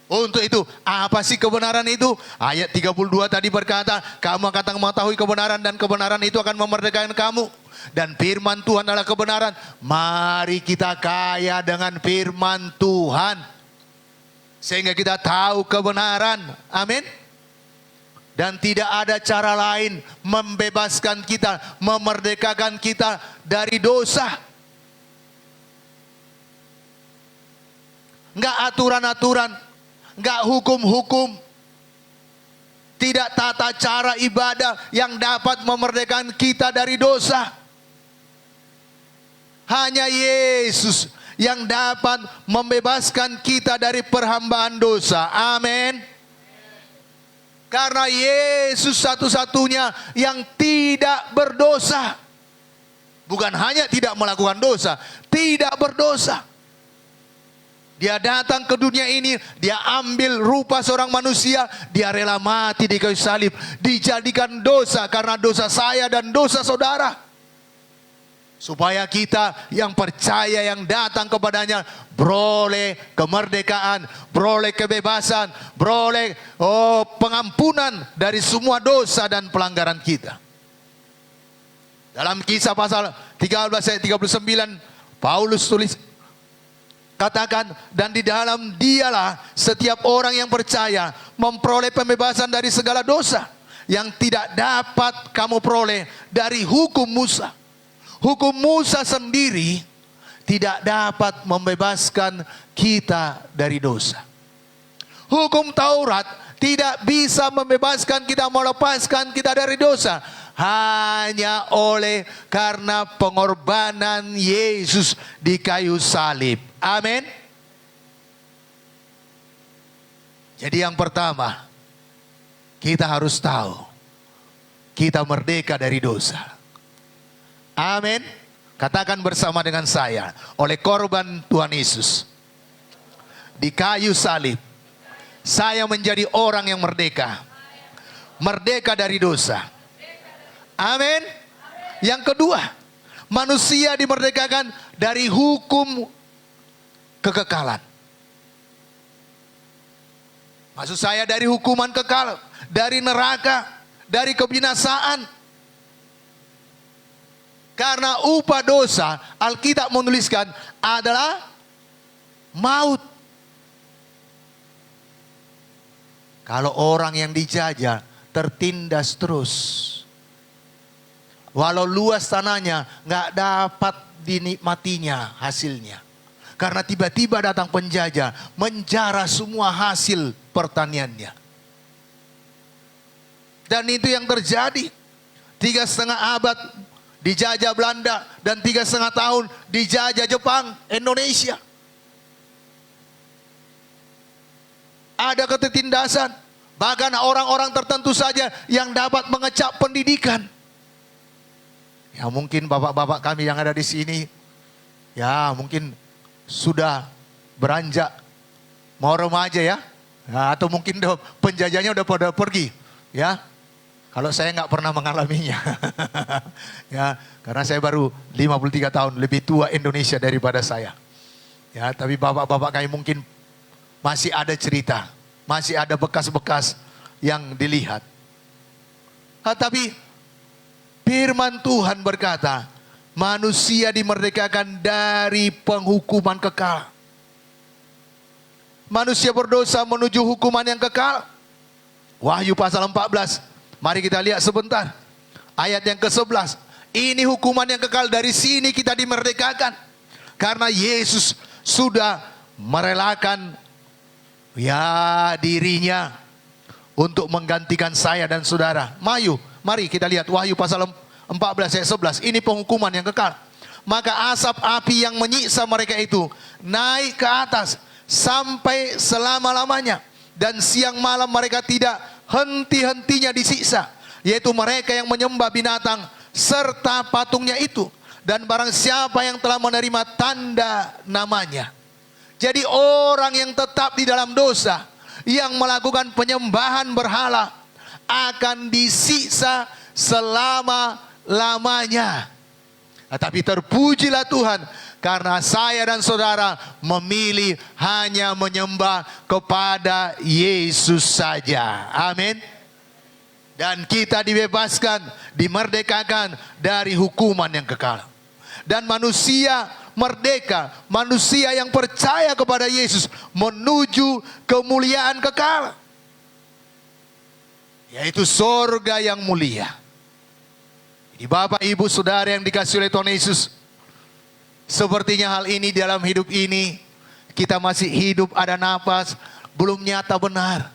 Untuk itu, apa sih kebenaran itu? Ayat 32 tadi berkata, kamu akan mengetahui kebenaran dan kebenaran itu akan memerdekakan kamu. Dan firman Tuhan adalah kebenaran. Mari kita kaya dengan firman Tuhan. Sehingga kita tahu kebenaran. Amin. Dan tidak ada cara lain membebaskan kita, memerdekakan kita dari dosa. Enggak aturan-aturan, enggak hukum-hukum, tidak tata cara ibadah yang dapat memerdekakan kita dari dosa. Hanya Yesus yang dapat membebaskan kita dari perhambaan dosa. Amin. Karena Yesus satu-satunya yang tidak berdosa. Bukan hanya tidak melakukan dosa, tidak berdosa. Dia datang ke dunia ini, dia ambil rupa seorang manusia, dia rela mati di kayu salib, dijadikan dosa karena dosa saya dan dosa saudara. Supaya kita yang percaya, yang datang kepadanya, beroleh kemerdekaan, beroleh kebebasan, beroleh pengampunan dari semua dosa dan pelanggaran kita. Dalam Kisah pasal 13 ayat 39, Paulus tulis, katakan, dan di dalam dialah setiap orang yang percaya memperoleh pembebasan dari segala dosa yang tidak dapat kamu peroleh dari hukum Musa. Hukum Musa sendiri tidak dapat membebaskan kita dari dosa. Hukum Taurat tidak bisa membebaskan kita, melepaskan kita dari dosa. Hanya oleh karena pengorbanan Yesus di kayu salib. Amin. Jadi yang pertama, kita harus tahu kita merdeka dari dosa. Amin. Katakan bersama dengan saya, oleh korban Tuhan Yesus di kayu salib, saya menjadi orang yang merdeka. Merdeka dari dosa. Amin. Yang kedua, manusia dimerdekakan dari hukum kekekalan. Maksud saya dari hukuman kekal, dari neraka, dari kebinasaan. Karena upah dosa, Alkitab menuliskan adalah maut. Kalau orang yang dijajah tertindas terus, walau luas tanahnya, nggak dapat dinikmatinya hasilnya. Karena tiba-tiba datang penjajah, menjara semua hasil pertaniannya. Dan itu yang terjadi. 3,5 abad dijajah Belanda, dan 3,5 tahun dijajah Jepang, Indonesia. Ada ketertindasan, bahkan orang-orang tertentu saja yang dapat mengecap pendidikan. Ya mungkin bapak-bapak kami yang ada di sini, ya mungkin sudah beranjak mau remaja ya, atau mungkin penjajahnya udah pada pergi, ya. Kalau saya nggak pernah mengalaminya, ya, karena saya baru 53 tahun, lebih tua Indonesia daripada saya. Ya, tapi bapak-bapak kami mungkin masih ada cerita, masih ada bekas-bekas yang dilihat. Tapi firman Tuhan berkata, manusia dimerdekakan dari penghukuman kekal. Manusia berdosa menuju hukuman yang kekal. Wahyu pasal 14. Mari kita lihat sebentar. Ayat yang ke-11. Ini hukuman yang kekal, dari sini kita dimerdekakan. Karena Yesus sudah merelakan dirinya untuk menggantikan saya dan saudara. Mari kita lihat Wahyu pasal 14 ayat 11. Ini penghukuman yang kekal. Maka asap api yang menyiksa mereka itu naik ke atas sampai selama-lamanya. Dan siang malam mereka tidak henti-hentinya disiksa, yaitu mereka yang menyembah binatang serta patungnya itu, dan barang siapa yang telah menerima tanda namanya. Jadi orang yang tetap di dalam dosa, yang melakukan penyembahan berhala, akan disiksa selama-lamanya. Tapi terpujilah Tuhan, karena saya dan saudara memilih hanya menyembah kepada Yesus saja. Amin. Dan kita dibebaskan, dimerdekakan dari hukuman yang kekal. Dan manusia merdeka, manusia yang percaya kepada Yesus menuju kemuliaan kekal, yaitu sorga yang mulia. Jadi Bapak, Ibu, Saudara yang dikasihi oleh Tuhan Yesus, sepertinya hal ini dalam hidup ini, kita masih hidup, ada nafas, belum nyata benar.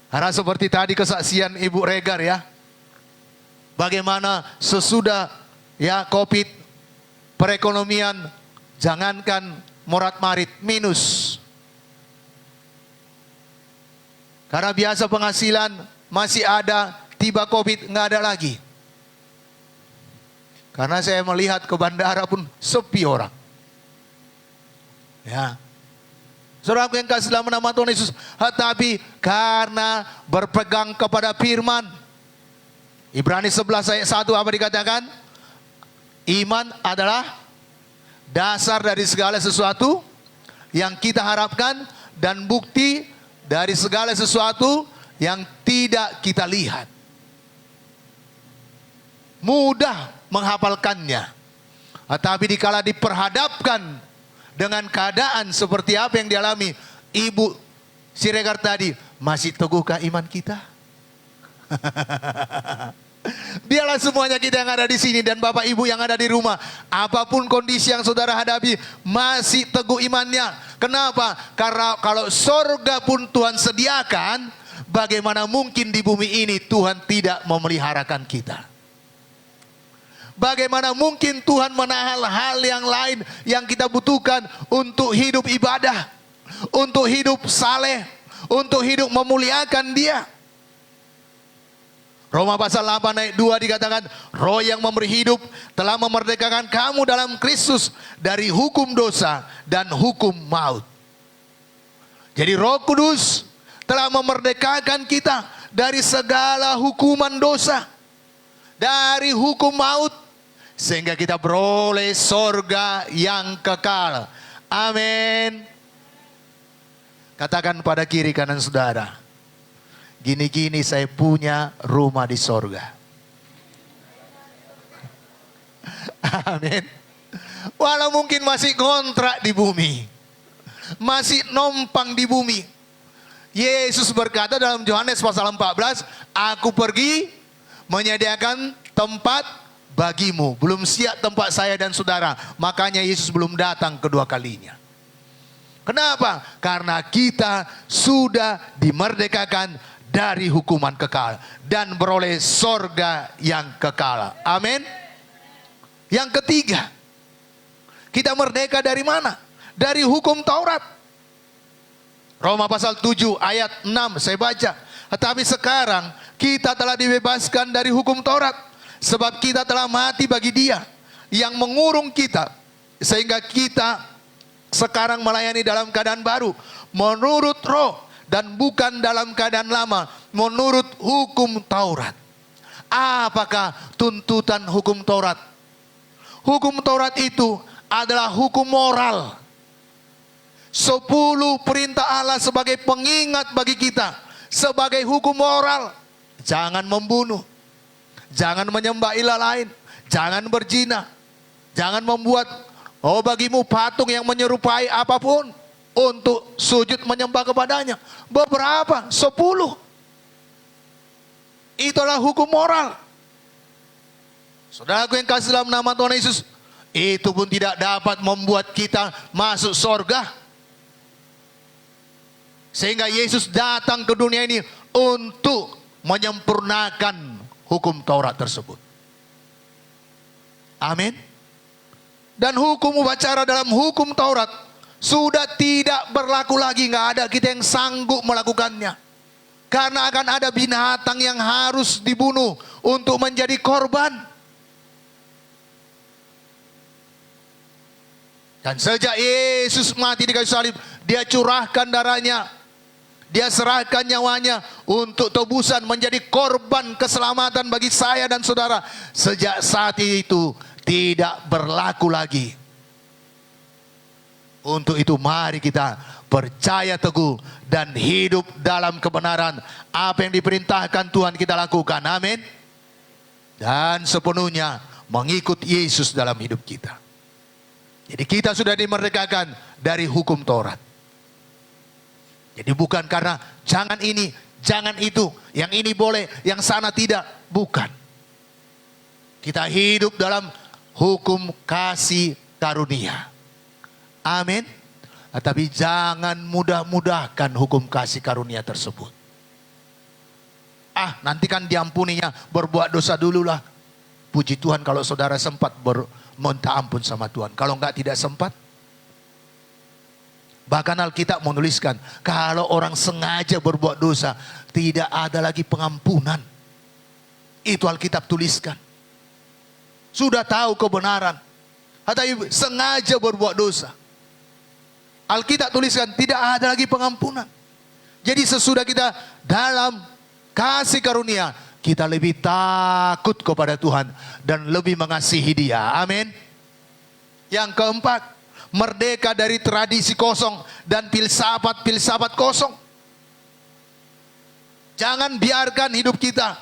Karena seperti tadi kesaksian Ibu Regar ya, bagaimana sesudah ya COVID, perekonomian jangankan morat marit, minus. Karena biasa penghasilan masih ada, tiba COVID nggak ada lagi. Karena saya melihat ke bandara pun sepi orang. Ya. Saudaraku yang kasih dalam nama Tuhan Yesus, tetapi karena berpegang kepada firman, Ibrani 11 ayat 1 apa dikatakan? Iman adalah dasar dari segala sesuatu yang kita harapkan dan bukti dari segala sesuatu yang tidak kita lihat. Mudah menghafalkannya, tetapi dikala diperhadapkan dengan keadaan seperti apa yang dialami Ibu Siregar tadi, masih teguhkah iman kita? Biarlah semuanya kita yang ada di sini dan Bapak Ibu yang ada di rumah, apapun kondisi yang saudara hadapi, masih teguh imannya. Kenapa? Karena kalau sorga pun Tuhan sediakan, bagaimana mungkin di bumi ini Tuhan tidak memeliharakan kita? Bagaimana mungkin Tuhan menahan hal yang lain yang kita butuhkan untuk hidup ibadah, untuk hidup saleh, untuk hidup memuliakan Dia? Roma pasal 8 ayat 2 dikatakan, Roh yang memberi hidup telah memerdekakan kamu dalam Kristus dari hukum dosa dan hukum maut. Jadi Roh Kudus telah memerdekakan kita dari segala hukuman dosa, dari hukum maut, sehingga kita beroleh sorga yang kekal. Amin. Katakan pada kiri kanan saudara, gini-gini saya punya rumah di sorga. Amin. Walau mungkin masih kontrak di bumi, masih numpang di bumi. Yesus berkata dalam Yohanes pasal 14, aku pergi menyediakan tempat bagimu. Belum siap tempat saya dan saudara, makanya Yesus belum datang kedua kalinya. Kenapa? Karena kita sudah dimerdekakan dari hukuman kekal dan beroleh sorga yang kekal. Amin. Yang ketiga, kita merdeka dari mana? Dari hukum Taurat. Roma pasal 7 ayat 6 saya baca. Tetapi sekarang kita telah dibebaskan dari hukum Taurat, sebab kita telah mati bagi Dia yang mengurung kita, sehingga kita sekarang melayani dalam keadaan baru, menurut Roh, dan bukan dalam keadaan lama, menurut hukum Taurat. Apakah tuntutan hukum Taurat? Hukum Taurat itu adalah hukum moral. 10 perintah Allah sebagai pengingat bagi kita, sebagai hukum moral. Jangan membunuh, jangan menyembah ilah lain, jangan berzina, jangan membuat bagimu patung yang menyerupai apapun untuk sujud menyembah kepadanya. Beberapa, 10. Itulah hukum moral. Saudaraku yang kasih dalam nama Tuhan Yesus, itu pun tidak dapat membuat kita masuk sorga. Sehingga Yesus datang ke dunia ini untuk menyempurnakan hukum Taurat tersebut. Amin. dan hukum upacara dalam hukum Taurat sudah tidak berlaku lagi. Nggak ada kita yang sanggup melakukannya. Karena akan ada binatang yang harus dibunuh untuk menjadi korban. Dan sejak Yesus mati di kayu salib, dia curahkan darahnya, dia serahkan nyawanya untuk tebusan, menjadi korban keselamatan bagi saya dan saudara. Sejak saat itu tidak berlaku lagi. Untuk itu mari kita percaya teguh dan hidup dalam kebenaran. Apa yang diperintahkan Tuhan kita lakukan. Amin. Dan sepenuhnya mengikut Yesus dalam hidup kita. Jadi kita sudah dimerdekakan dari hukum Taurat. Jadi bukan karena jangan ini, jangan itu, yang ini boleh, yang sana tidak. Bukan. Kita hidup dalam hukum kasih karunia. Amin. Tapi jangan mudah-mudahkan hukum kasih karunia tersebut. Nanti kan diampuninya, berbuat dosa dululah. Puji Tuhan kalau saudara sempat minta ampun sama Tuhan. Kalau enggak tidak sempat. Bahkan Alkitab menuliskan, kalau orang sengaja berbuat dosa, tidak ada lagi pengampunan. Itu Alkitab tuliskan. Sudah tahu kebenaran, tapi sengaja berbuat dosa. Alkitab tuliskan tidak ada lagi pengampunan. Jadi sesudah kita dalam kasih karunia, kita lebih takut kepada Tuhan dan lebih mengasihi Dia. Amin. Yang keempat, merdeka dari tradisi kosong dan filsafat kosong. Jangan biarkan hidup kita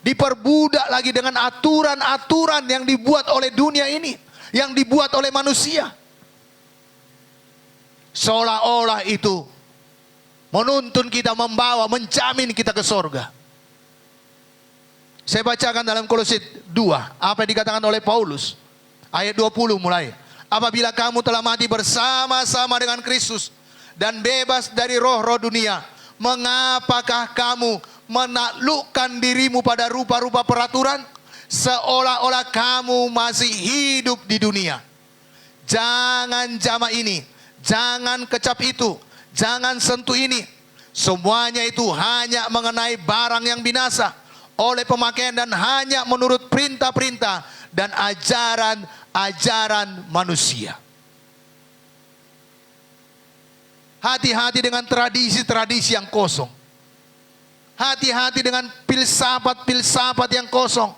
diperbudak lagi dengan aturan-aturan yang dibuat oleh dunia ini, yang dibuat oleh manusia. Seolah-olah itu menuntun kita, membawa, menjamin kita ke sorga. Saya bacakan dalam Kolose 2, apa yang dikatakan oleh Paulus. Ayat 20 mulai. Apabila kamu telah mati bersama-sama dengan Kristus dan bebas dari roh-roh dunia, mengapakah kamu menaklukkan dirimu pada rupa-rupa peraturan, seolah-olah kamu masih hidup di dunia? Jangan jama ini, jangan kecap itu, jangan sentuh ini. Semuanya itu hanya mengenai barang yang binasa oleh pemakaian dan hanya menurut perintah-perintah dan ajaran manusia. Hati-hati dengan tradisi-tradisi yang kosong. Hati-hati dengan filsafat-filsafat yang kosong.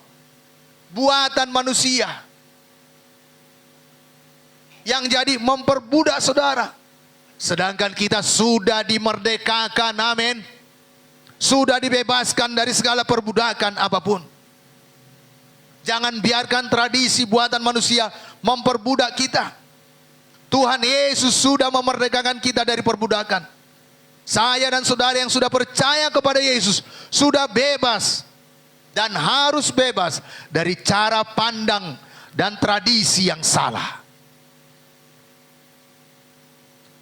Buatan manusia. Yang jadi memperbudak saudara. Sedangkan kita sudah dimerdekakan, amin. Sudah dibebaskan dari segala perbudakan apapun. Jangan biarkan tradisi buatan manusia memperbudak kita. Tuhan Yesus sudah memerdekakan kita dari perbudakan. Saya dan saudara yang sudah percaya kepada Yesus sudah bebas dan harus bebas dari cara pandang dan tradisi yang salah.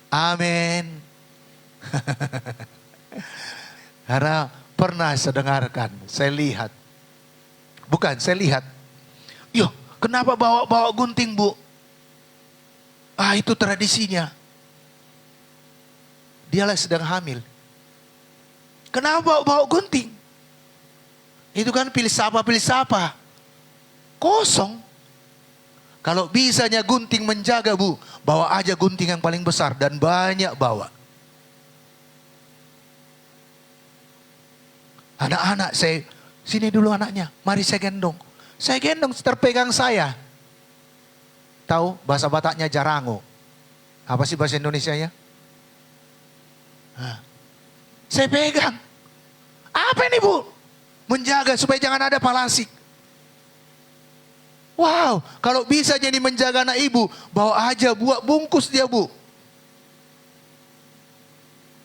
Amin. Karena pernah saya dengarkan, saya lihat. Bukan, saya lihat. Yo, kenapa bawa gunting, Bu? Itu tradisinya. Dialah sedang hamil. Kenapa bawa gunting? Itu kan filsafat. Kosong. Kalau bisanya gunting menjaga, Bu, bawa aja gunting yang paling besar dan banyak bawa. Anak-anak saya, sini dulu anaknya, mari saya gendong. Saya gendong, terpegang saya. Tahu bahasa Bataknya jarango. Apa sih bahasa Indonesianya? Saya pegang. Apa ini, Bu? Menjaga supaya jangan ada palasik. Wow, kalau bisa jadi menjaga anak ibu, bawa aja, buat bungkus dia, Bu.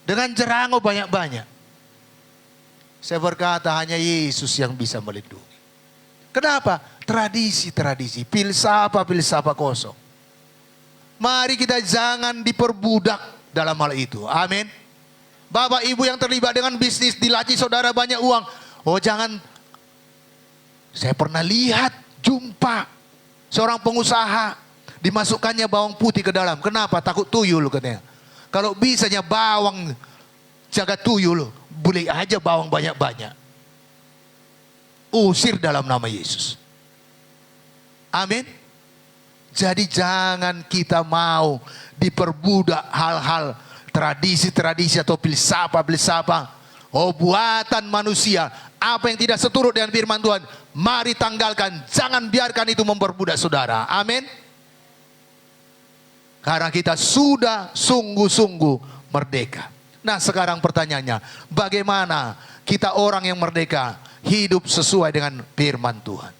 Dengan jerango banyak-banyak. Saya berkata hanya Yesus yang bisa melindungi. Kenapa? Tradisi-tradisi, filsafat kosong. Mari kita jangan diperbudak dalam hal itu. Amin. Bapak ibu yang terlibat dengan bisnis, dilaci saudara banyak uang. Oh jangan. Saya pernah lihat, jumpa seorang pengusaha. dimasukkannya bawang putih ke dalam. Kenapa? Takut tuyul katanya. Kalau bisanya bawang jaga tuyul, boleh aja bawang banyak-banyak. Usir dalam nama Yesus. Amin. Jadi jangan kita mau diperbudak hal-hal tradisi-tradisi atau filsafat. Oh, buatan manusia. Apa yang tidak seturut dengan firman Tuhan, mari tanggalkan. Jangan biarkan itu memperbudak saudara. Amin. Karena kita sudah sungguh-sungguh merdeka. Nah, sekarang pertanyaannya, bagaimana kita orang yang merdeka hidup sesuai dengan firman Tuhan?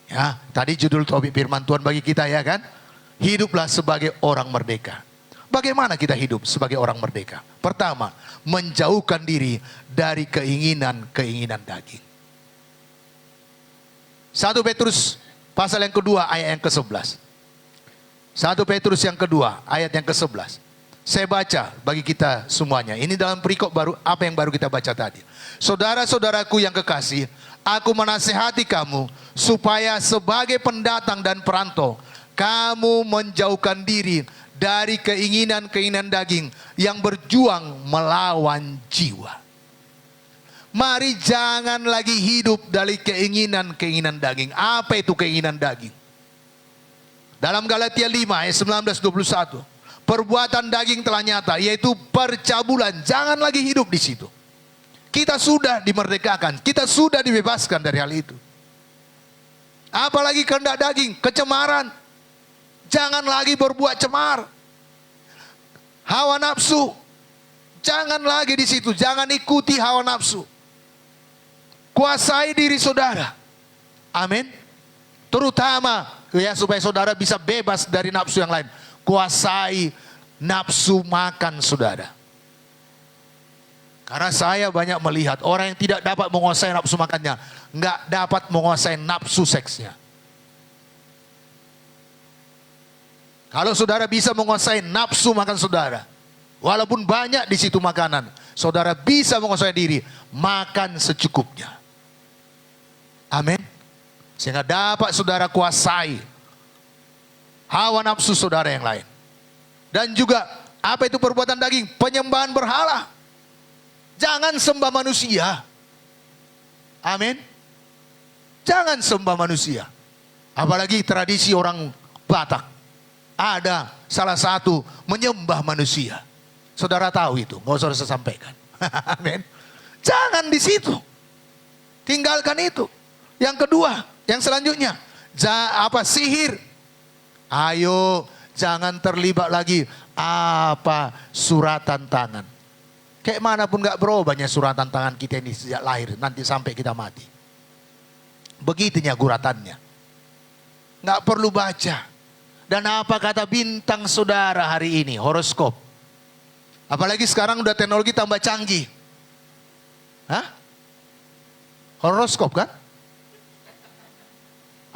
Ya, tadi judul topik firman Tuhan bagi kita ya kan? Hiduplah sebagai orang merdeka. Bagaimana kita hidup sebagai orang merdeka? Pertama, menjauhkan diri dari keinginan-keinginan daging. 1 Petrus pasal yang kedua ayat yang ke-11. 1 Petrus yang kedua ayat yang ke-11. Saya baca bagi kita semuanya. Ini dalam perikop baru, apa yang baru kita baca tadi. Saudara-saudaraku yang kekasih, aku menasihati kamu supaya sebagai pendatang dan perantau, kamu menjauhkan diri dari keinginan-keinginan daging yang berjuang melawan jiwa. Mari jangan lagi hidup dari keinginan-keinginan daging. Apa itu keinginan daging? Dalam Galatia 5 ayat 19-21, perbuatan daging telah nyata, yaitu percabulan. Jangan lagi hidup di situ. Kita sudah dimerdekakan, kita sudah dibebaskan dari hal itu. Apalagi kehendak daging, kecemaran. Jangan lagi berbuat cemar. Hawa nafsu, jangan lagi di situ. Jangan ikuti hawa nafsu. Kuasai diri saudara. Amin. Terutama ya supaya saudara bisa bebas dari nafsu yang lain. Kuasai nafsu makan saudara. Karena saya banyak melihat orang yang tidak dapat menguasai nafsu makannya, nggak dapat menguasai nafsu seksnya. Kalau saudara bisa menguasai nafsu makan saudara, walaupun banyak di situ makanan, saudara bisa menguasai diri, makan secukupnya. Amin. Sehingga dapat saudara kuasai hawa nafsu saudara yang lain. Dan juga apa itu perbuatan daging? Penyembahan berhala. Jangan sembah manusia. Amin. Jangan sembah manusia. Apalagi tradisi orang Batak. Ada salah satu menyembah manusia. Saudara tahu itu, nggak usah saya sampaikan. Amin. Jangan di situ. Tinggalkan itu. Yang kedua, yang selanjutnya, sihir. Ayo, jangan terlibat lagi suratan tangan. Kayak mana pun nggak berubahnya suratan tangan kita ini sejak lahir nanti sampai kita mati. Begitunya guratannya. Nggak perlu baca. Dan apa kata bintang saudara hari ini? Horoskop. Apalagi sekarang udah teknologi tambah canggih. Hah? Horoskop kan?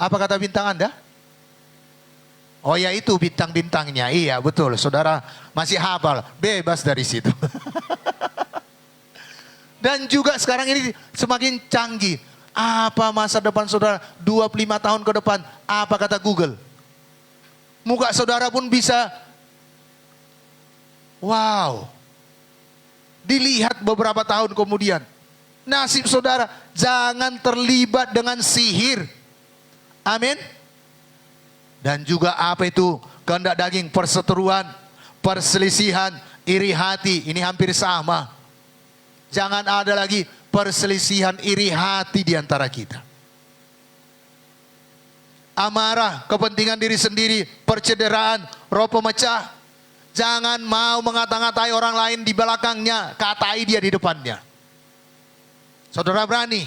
Apa kata bintang Anda? Oh ya itu bintang-bintangnya. Iya betul. Saudara masih hafal. Bebas dari situ. Dan juga sekarang ini semakin canggih. Apa masa depan saudara 25 tahun ke depan? Apa kata Google? Muka saudara pun bisa, wow, dilihat beberapa tahun kemudian. Nasib saudara, jangan terlibat dengan sihir. Amin. Dan juga apa itu kehendak daging, perseteruan, perselisihan, iri hati. Ini hampir sama. Jangan ada lagi perselisihan, iri hati di antara kita. Amarah, kepentingan diri sendiri, percederaan, roh pemecah. Jangan mau mengata-ngatai orang lain di belakangnya, katai dia di depannya. Saudara berani?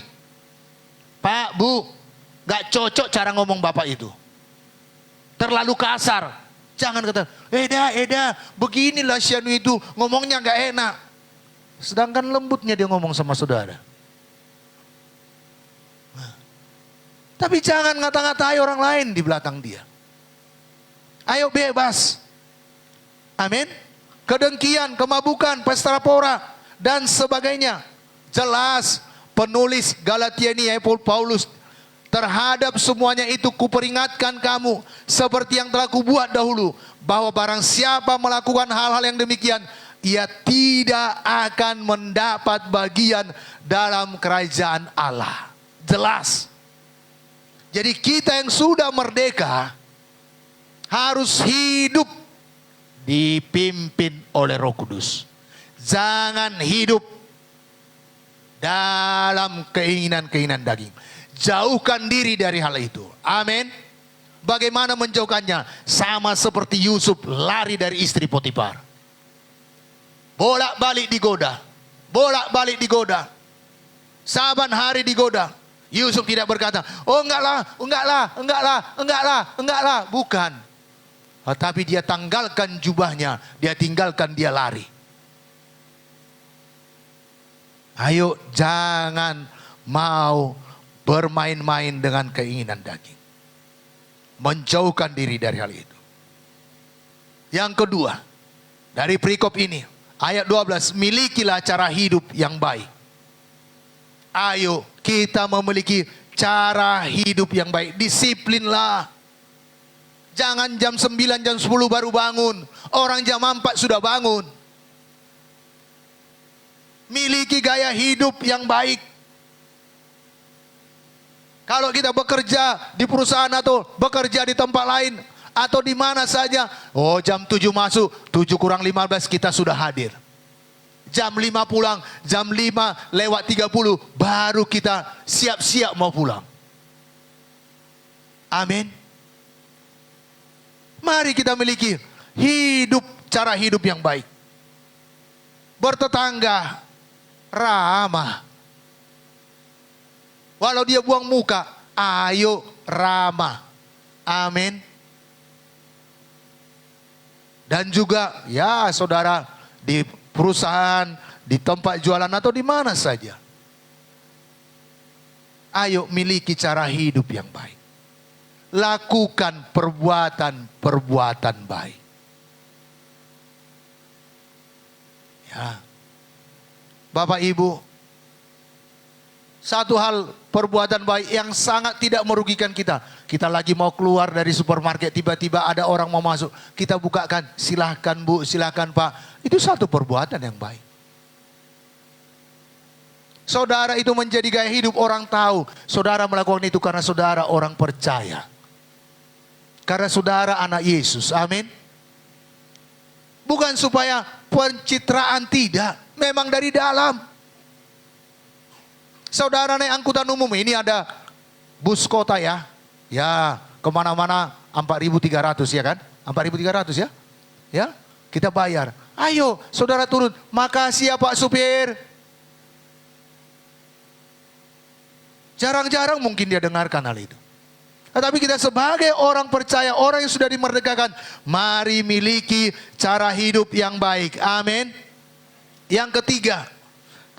Pak, Bu, gak cocok cara ngomong bapak itu. Terlalu kasar. Jangan kata, Eda, beginilah Syanu itu, ngomongnya gak enak. Sedangkan lembutnya dia ngomong sama saudara. Tapi jangan ngata-ngatai orang lain di belakang dia. Ayo bebas. Amin. Kedengkian, kemabukan, pesta pora, dan sebagainya. Jelas penulis Galatia ini, Paulus, terhadap semuanya itu kuperingatkan kamu seperti yang telah kubuat dahulu, bahwa barang siapa melakukan hal-hal yang demikian, ia tidak akan mendapat bagian dalam kerajaan Allah. Jelas. Jadi kita yang sudah merdeka harus hidup dipimpin oleh Roh Kudus. Jangan hidup dalam keinginan-keinginan daging. Jauhkan diri dari hal itu. Amin. Bagaimana menjauhkannya? Sama seperti Yusuf lari dari istri Potifar. Bolak-balik digoda. Bolak-balik digoda. Saban hari digoda. Yusuf tidak berkata, oh enggaklah, enggaklah, enggaklah, enggaklah, enggaklah. Bukan. Tapi dia tanggalkan jubahnya. Dia tinggalkan, dia lari. Ayo jangan mau bermain-main dengan keinginan daging. Menjauhkan diri dari hal itu. Yang kedua, dari perikop ini, ayat 12, milikilah cara hidup yang baik. Ayo kita memiliki cara hidup yang baik. Disiplinlah. Jangan jam 9, jam 10 baru bangun. Orang jam 4 sudah bangun. Miliki gaya hidup yang baik. Kalau kita bekerja di perusahaan atau bekerja di tempat lain atau di mana saja, oh jam 7 masuk, 7 kurang 15 kita sudah hadir. Jam 5 pulang, jam 5 lewat 30 baru kita siap-siap mau pulang. Amin. Mari kita miliki cara hidup yang baik. Bertetangga ramah. Walau dia buang muka, ayo ramah. Amin. Dan juga ya saudara di perusahaan, di tempat jualan atau di mana saja. Ayo miliki cara hidup yang baik. Lakukan perbuatan-perbuatan baik. Ya. Bapak Ibu, satu hal perbuatan baik yang sangat tidak merugikan kita. Kita lagi mau keluar dari supermarket, tiba-tiba ada orang mau masuk. Kita bukakan, silahkan Bu, silahkan Pak. Itu satu perbuatan yang baik. Saudara itu menjadi gaya hidup, orang tahu. Saudara melakukan itu karena saudara orang percaya. Karena saudara anak Yesus, amin. Bukan supaya pencitraan, tidak. Memang dari dalam. Saudara naik angkutan umum, ini ada bus kota ya. Ya, kemana-mana 4.300 ya kan? 4.300 ya? Ya, kita bayar. Ayo, saudara turun. Makasih ya Pak Supir. Jarang-jarang mungkin dia dengarkan hal itu. Tetapi kita sebagai orang percaya, orang yang sudah dimerdekakan, mari miliki cara hidup yang baik. Amin. Yang ketiga,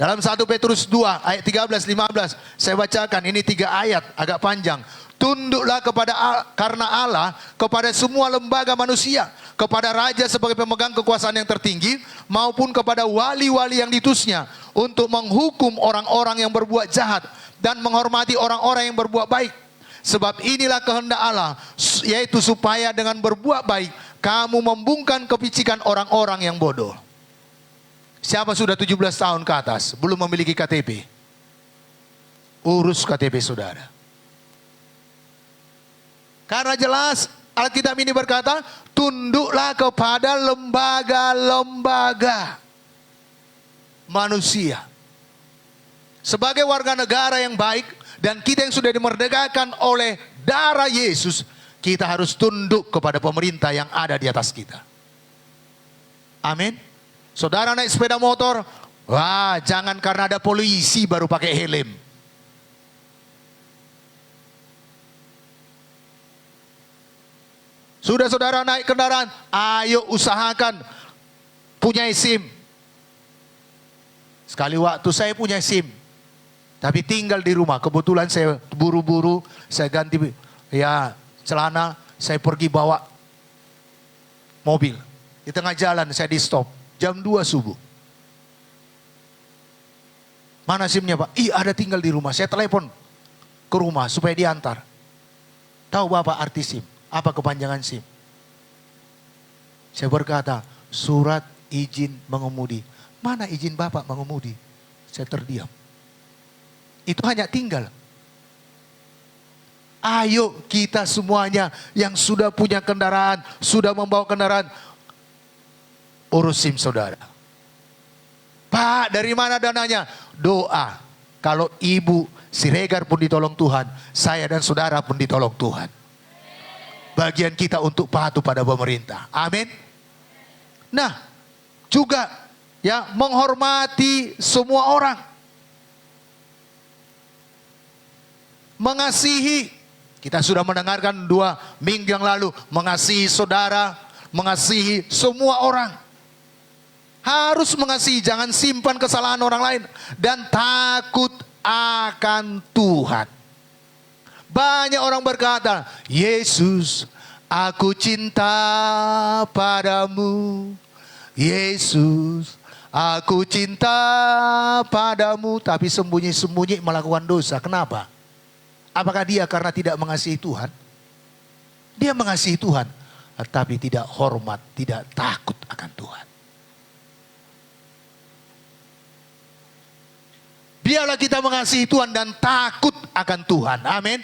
dalam 1 Petrus 2 ayat 13-15, saya bacakan ini 3 ayat agak panjang. Tunduklah karena Allah kepada semua lembaga manusia, kepada raja sebagai pemegang kekuasaan yang tertinggi, maupun kepada wali-wali yang diutusnya untuk menghukum orang-orang yang berbuat jahat dan menghormati orang-orang yang berbuat baik. Sebab inilah kehendak Allah, yaitu supaya dengan berbuat baik kamu membungkam kepicikan orang-orang yang bodoh. Siapa sudah 17 tahun ke atas belum memiliki KTP? Urus KTP saudara. Karena jelas Alkitab ini berkata, tunduklah kepada lembaga-lembaga manusia. Sebagai warga negara yang baik, dan kita yang sudah dimerdekakan oleh darah Yesus, kita harus tunduk kepada pemerintah yang ada di atas kita. Amin. Saudara naik sepeda motor, wah jangan karena ada polisi baru pakai helm. Sudah saudara naik kendaraan, ayo usahakan punya SIM. Sekali waktu saya punya SIM, tapi tinggal di rumah. Kebetulan saya buru-buru, saya ganti ya celana, saya pergi bawa mobil. Di tengah jalan saya di stop, jam 2 subuh. Mana SIM-nya Pak? Iya ada tinggal di rumah. Saya telepon ke rumah supaya diantar. Tahu Bapak arti SIM? Apa kepanjangan SIM? Saya berkata, surat izin mengemudi. Mana izin Bapak mengemudi? Saya terdiam. Itu hanya tinggal. Ayo kita semuanya yang sudah punya kendaraan, sudah membawa kendaraan, urus SIM saudara. Pak, dari mana dananya? Doa. Kalau Ibu Siregar pun ditolong Tuhan, saya dan saudara pun ditolong Tuhan. Bagian kita untuk patuh pada pemerintah. Amin. Nah, juga ya menghormati semua orang. Mengasihi. Kita sudah mendengarkan 2 minggu yang lalu, mengasihi saudara, mengasihi semua orang. Harus mengasihi, jangan simpan kesalahan orang lain. Dan takut akan Tuhan. Banyak orang berkata, Yesus, aku cinta padamu. Yesus, aku cinta padamu. Tapi sembunyi-sembunyi melakukan dosa. Kenapa? Apakah dia karena tidak mengasihi Tuhan? Dia mengasihi Tuhan, tetapi tidak hormat, tidak takut akan Tuhan. Biarlah kita mengasihi Tuhan dan takut akan Tuhan. Amin.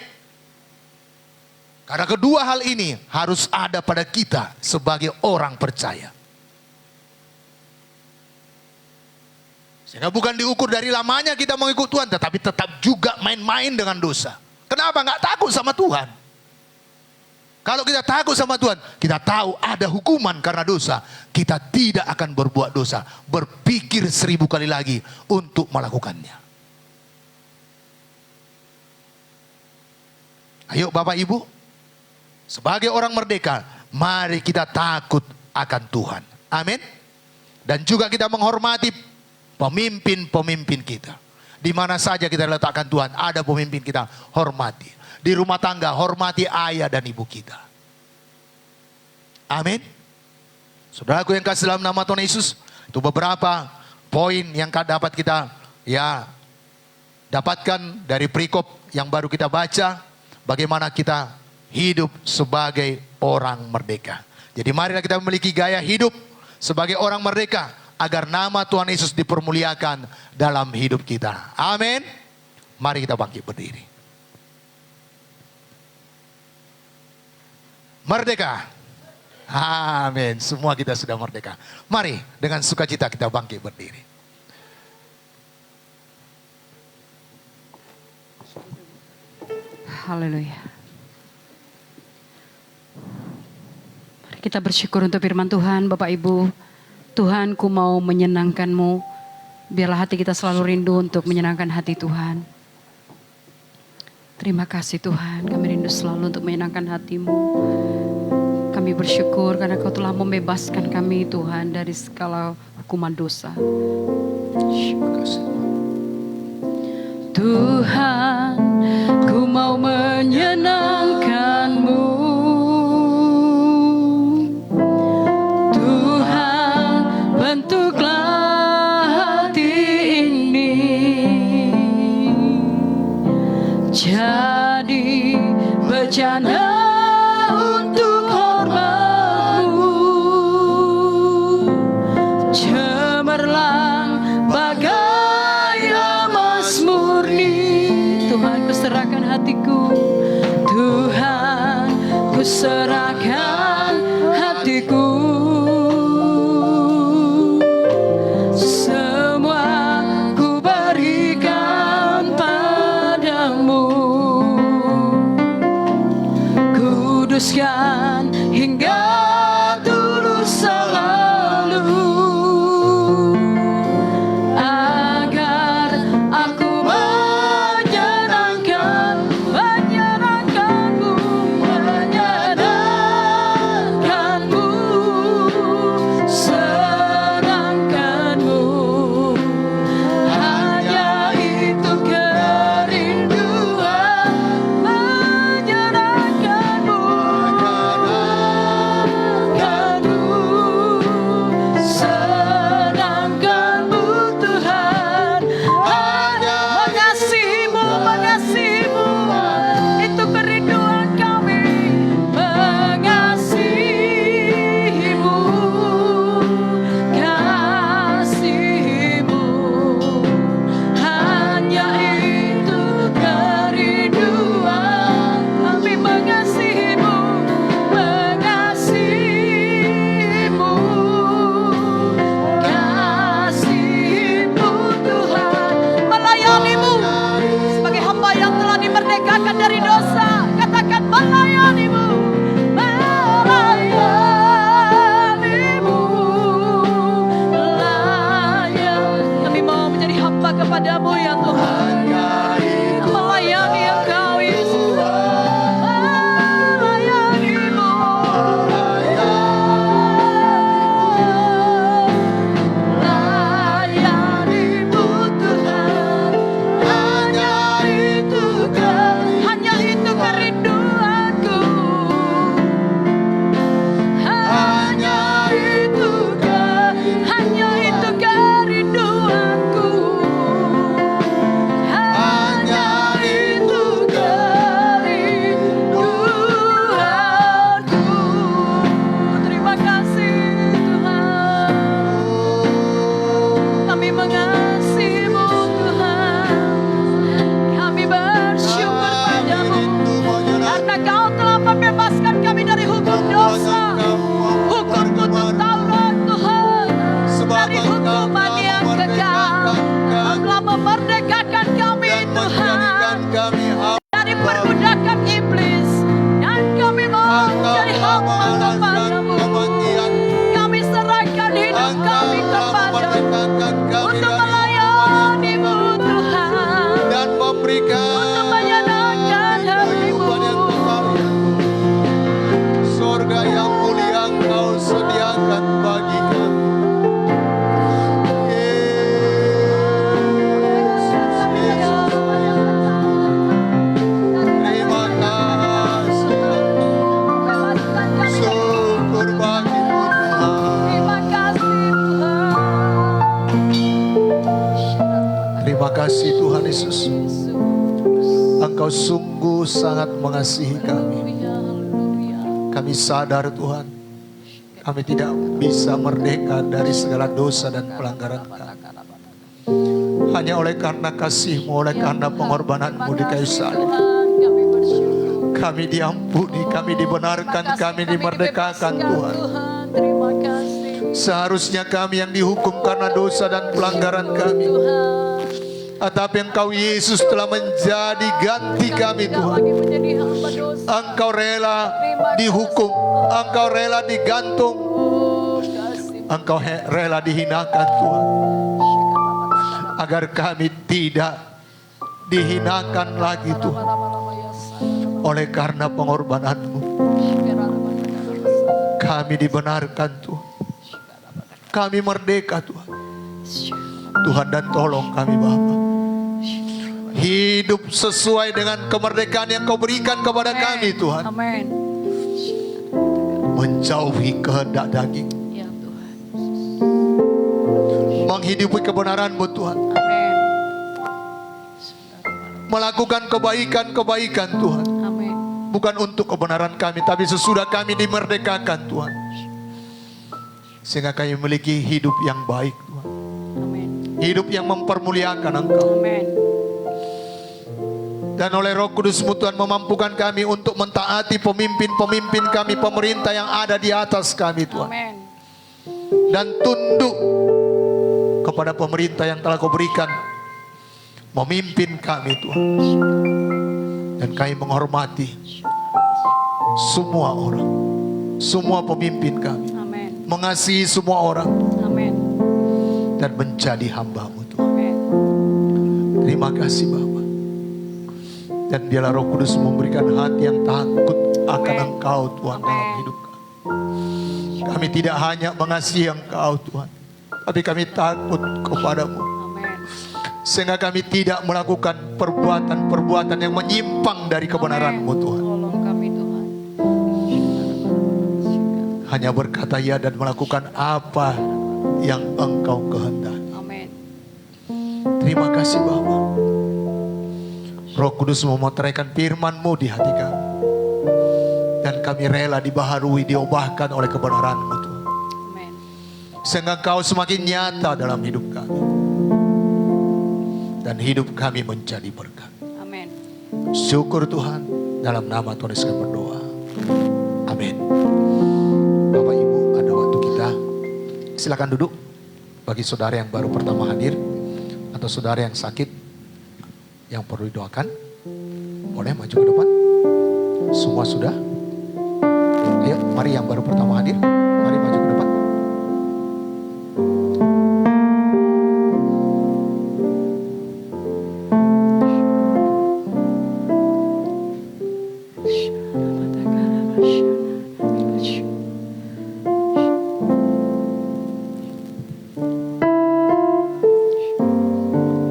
Karena kedua hal ini harus ada pada kita sebagai orang percaya. Sehingga bukan diukur dari lamanya kita mengikut Tuhan, tetapi tetap juga main-main dengan dosa. Kenapa? Nggak takut sama Tuhan. Kalau kita takut sama Tuhan, kita tahu ada hukuman karena dosa. Kita tidak akan berbuat dosa. Berpikir 1000 kali lagi untuk melakukannya. Ayo Bapak Ibu, sebagai orang merdeka, mari kita takut akan Tuhan. Amin. Dan juga kita menghormati pemimpin-pemimpin kita. Di mana saja kita letakkan Tuhan, ada pemimpin kita, hormati. Di rumah tangga, hormati ayah dan ibu kita. Amin. Saudaraku yang kasih dalam nama Tuhan Yesus, itu beberapa poin yang dapat kita dapatkan dari perikop yang baru kita baca. Bagaimana kita hidup sebagai orang merdeka. Jadi marilah kita memiliki gaya hidup sebagai orang merdeka, agar nama Tuhan Yesus dipermuliakan dalam hidup kita. Amin. Mari kita bangkit berdiri. Merdeka. Amin. Semua kita sudah merdeka. Mari dengan sukacita kita bangkit berdiri. Haleluya. Mari kita bersyukur untuk firman Tuhan, Bapak Ibu. Tuhan, ku mau menyenangkan-Mu. Biarlah hati kita selalu rindu untuk menyenangkan hati Tuhan. Terima kasih Tuhan, kami rindu selalu untuk menyenangkan hati-Mu. Kami bersyukur karena Kau telah membebaskan kami Tuhan dari segala hukuman dosa. Terima kasih Tuhan, ku mau menyenangkan-Mu. Tuhan, bentuklah hati ini jadi bejana untuk hormat-Mu, cemerlang bagai emas murni. Tuhan, ku serahkan hatiku. Tuhan, ku serahkan hatiku. Semua ku berikan padamu. Kuduskan hingga tulus selalu, agar aku menyenangkanmu, senangkanmu. Hanya itu kerinduan, menyenangkanmu. merdekakan dari dosa. Katakan melayanimu, melayanimu, kami mau menjadi hamba kepadamu ya Tuhan. Melayani Engkau Yesus. Melayanimu. Melayanimu Tuhan. Hanya itu kerinduanku. Hanya itu kerinduanku. Hanya itu kerinduanku. Terima kasih Tuhan. Kami mengasihi-Mu Tuhan. Kami bersyukur padamu karena Kau telah membebaskan kami dari hukum dosa, hukum kutuk Taurat Tuhan, dari hukuman yang kekal. Kau telah memerdekakan kami Tuhan dari perbudakan iblis, dan kami mau menjadi hamba kepadamu. Kami serahkan hidup kami kepadamu untuk melayani-Mu Tuhan, dan memberikan untuk menyenangkan hati-Mu. surga yang mulia Engkau sediakan bagi kami. Yesus, terima kasih. Syukur bagimu Tuhan. Terima kasih Tuhan. Terima kasih Tuhan Yesus. Engkau sungguh sangat mengasihi kami. Kami sadar Tuhan, kami tidak bisa merdeka dari segala dosa dan pelanggaran kami. Hanya oleh karena kasih-Mu, oleh karena pengorbanan-Mu di kayu salib, Kami bersyukur. kami diampuni, kami dibenarkan, kami dimerdekakan Tuhan. Terima kasih Seharusnya kami yang dihukum karena dosa dan pelanggaran kami, Tuhan. tetapi Engkau Yesus telah menjadi ganti kami Tuhan. Lagi menjadi hamba dosa. Engkau rela dihukum, Engkau rela digantung, Engkau rela dihinakan Tuhan, agar kami tidak dihinakan lagi Tuhan. Oleh karena pengorbanan-Mu, kami dibenarkan Tuhan, kami merdeka Tuhan. Tuhan, dan tolong kami Bapa, hidup sesuai dengan kemerdekaan yang Kau berikan kepada kami Tuhan. Amin. Menjauhi kehendak daging, Ya Tuhan. menghidupi kebenaran-Mu Tuhan, Amin. melakukan kebaikan-kebaikan Tuhan, Amin. bukan untuk kebenaran kami, tapi sesudah kami dimerdekakan Tuhan, sehingga kami memiliki hidup yang baik Tuhan, Amin. hidup yang mempermuliakan Engkau. Amin. Dan oleh Roh Kudus-Mu Tuhan memampukan kami untuk mentaati pemimpin-pemimpin kami, pemerintah yang ada di atas kami Tuhan, Amin. dan tunduk kepada pemerintah yang telah Kau berikan memimpin kami Tuhan. Dan kami menghormati semua orang, semua pemimpin kami, Amin. mengasihi semua orang, Amin. dan menjadi hamba-Mu Tuhan. Amin. Terima kasih Bapa. Dan biarlah Roh Kudus memberikan hati yang takut akan Amin. Engkau Tuhan dalam Amin. hidup kami. Kami tidak hanya mengasihi Engkau Tuhan, tapi kami takut kepadamu, Amin. sehingga kami tidak melakukan perbuatan-perbuatan yang menyimpang dari kebenaran-Mu Tuhan. Tolong kami Tuhan. Hanya berkata ya dan melakukan apa yang Engkau kehendaki. Amin. Terima kasih Bapa. Roh Kudus memoteraikan firman-Mu di hati kami, dan kami rela dibaharui, diubahkan oleh kebenaran-Mu Tuhan, Amin. sehingga Engkau semakin nyata dalam hidup kami, dan hidup kami menjadi berkat. Amin. Syukur Tuhan, dalam nama Tuhan Yesus kami berdoa. Amin. Bapak Ibu, ada waktu kita. Silakan duduk. Bagi saudara yang baru pertama hadir, atau saudara yang sakit, yang perlu didoakan, Boleh maju ke depan. Semua sudah? Ayo, mari yang baru pertama hadir. Mari maju ke depan.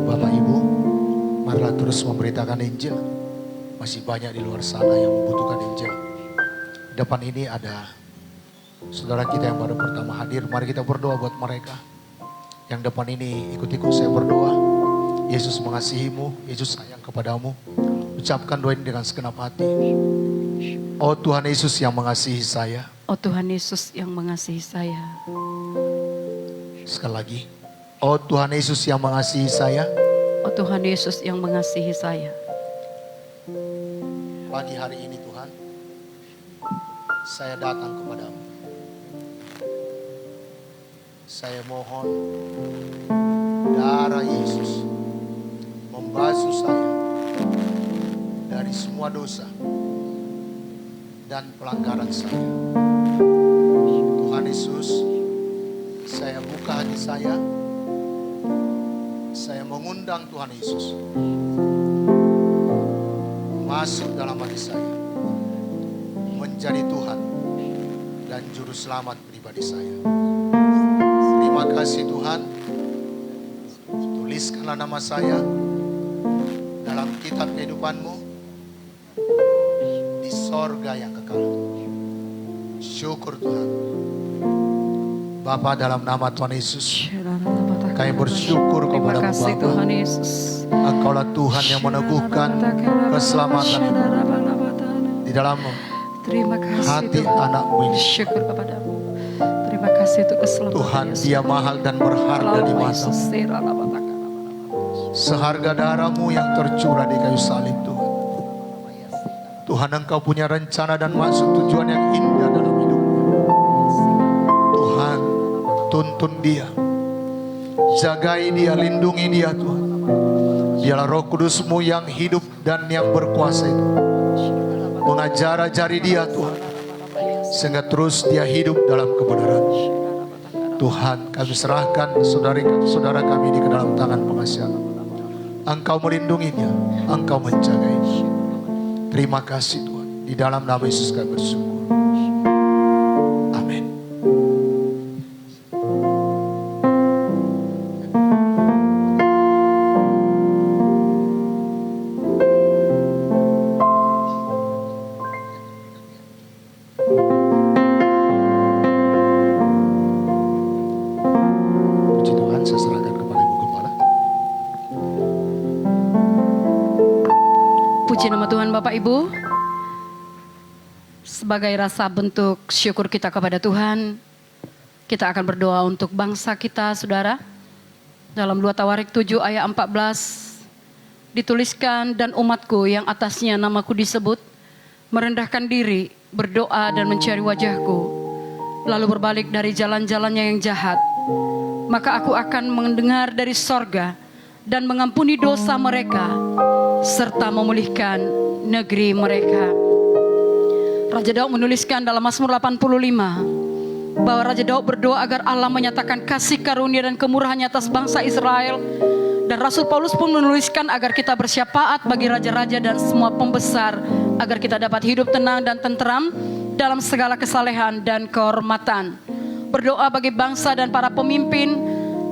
Bapak Ibu, marilah terus memberitakan Injil. Masih banyak di luar sana yang membutuhkan Injil. Depan ini ada saudara kita yang baru pertama hadir. Mari kita berdoa buat mereka. Yang depan ini ikut-ikut saya berdoa. Yesus mengasihimu, Yesus sayang kepadamu. Ucapkan doa ini dengan segenap hati. Oh Tuhan Yesus yang mengasihi saya. Oh Tuhan Yesus yang mengasihi saya. Sekali lagi. Oh Tuhan Yesus yang mengasihi saya. Oh Tuhan Yesus yang mengasihi saya. Pagi hari ini Tuhan, saya datang kepadamu. Saya mohon darah Yesus membasuh saya dari semua dosa dan pelanggaran saya. Tuhan Yesus, saya buka hati saya. Saya mengundang Tuhan Yesus masuk dalam hati saya, menjadi Tuhan dan juru selamat pribadi saya. Terima kasih Tuhan, tuliskanlah nama saya dalam kitab kehidupan-Mu di sorga yang kekal. Syukur Tuhan. Bapa, dalam nama Tuhan Yesus, kami bersyukur Terima kepada-Mu kasih Bapa. Tuhan Yesus. Engkaulah Tuhan yang meneguhkan keselamatan di dalam Terima kasih hati Tuhan. anak-Mu ini. Syukur kepadamu. Terima kasih untuk keselamatan Tuhan, Yesus. Dia mahal dan berharga di Lama mata. Yesus, Seharga darah-Mu yang tercurah di kayu salib Tuhan. Tuhan, Engkau punya rencana dan maksud tujuan yang indah dalam hidupmu. Tuhan, tuntun dia, jagai dia, lindungi dia Tuhan. Dialah Roh Kudus-Mu yang hidup dan yang berkuasa itu. Mengajar-ajari dia Tuhan, sehingga terus dia hidup dalam kebenaran. Tuhan, kami serahkan saudara kami di dalam tangan pengasihan. Engkau melindunginya, Engkau menjagainya. Terima kasih Tuhan. Di dalam nama Yesus kami bersyukur. Amin. Puji Tuhan, saya serahkan kepada Ibu Gembala. Puji nama Tuhan Bapak Ibu. Sebagai rasa bentuk syukur kita kepada Tuhan, kita akan berdoa untuk bangsa kita, saudara. Dalam 2 Tawarik 7 ayat 14 dituliskan, dan umatku yang atasnya namaku disebut merendahkan diri, berdoa dan mencari wajahku, lalu berbalik dari jalan-jalannya yang jahat, maka aku akan mendengar dari sorga dan mengampuni dosa mereka serta memulihkan negeri mereka. Raja Daud menuliskan dalam Mazmur 85 bahwa Raja Daud berdoa agar Allah menyatakan kasih karunia dan kemurahannya atas bangsa Israel. Dan Rasul Paulus pun menuliskan agar kita bersyafaat bagi raja-raja dan semua pembesar, agar kita dapat hidup tenang dan tentram dalam segala kesalehan dan kehormatan. Berdoa bagi bangsa dan para pemimpin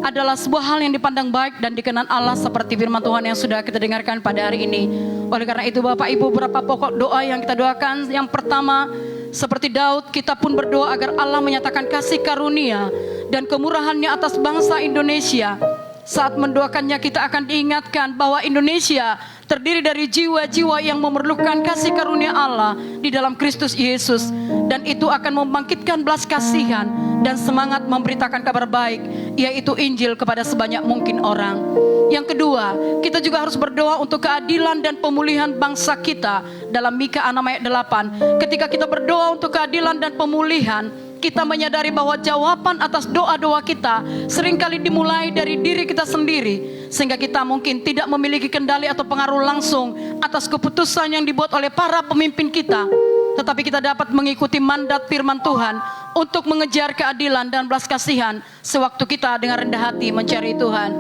adalah sebuah hal yang dipandang baik dan dikenan Allah, seperti firman Tuhan yang sudah kita dengarkan pada hari ini. Oleh karena itu Bapak Ibu, beberapa pokok doa yang kita doakan. Yang pertama, seperti Daud, kita pun berdoa agar Allah menyatakan kasih karunia dan kemurahannya atas bangsa Indonesia. Saat mendoakannya, kita akan diingatkan bahwa Indonesia terdiri dari jiwa-jiwa yang memerlukan kasih karunia Allah di dalam Kristus Yesus. Dan itu akan membangkitkan belas kasihan dan semangat memberitakan kabar baik, yaitu Injil kepada sebanyak mungkin orang. Yang kedua, kita juga harus berdoa untuk keadilan dan pemulihan bangsa kita. Dalam Mika 6 ayat 8, ketika kita berdoa untuk keadilan dan pemulihan, kita menyadari bahwa jawaban atas doa-doa kita seringkali dimulai dari diri kita sendiri. sehingga kita mungkin tidak memiliki kendali atau pengaruh langsung atas keputusan yang dibuat oleh para pemimpin kita, tetapi kita dapat mengikuti mandat firman Tuhan untuk mengejar keadilan dan belas kasihan sewaktu kita dengan rendah hati mencari Tuhan.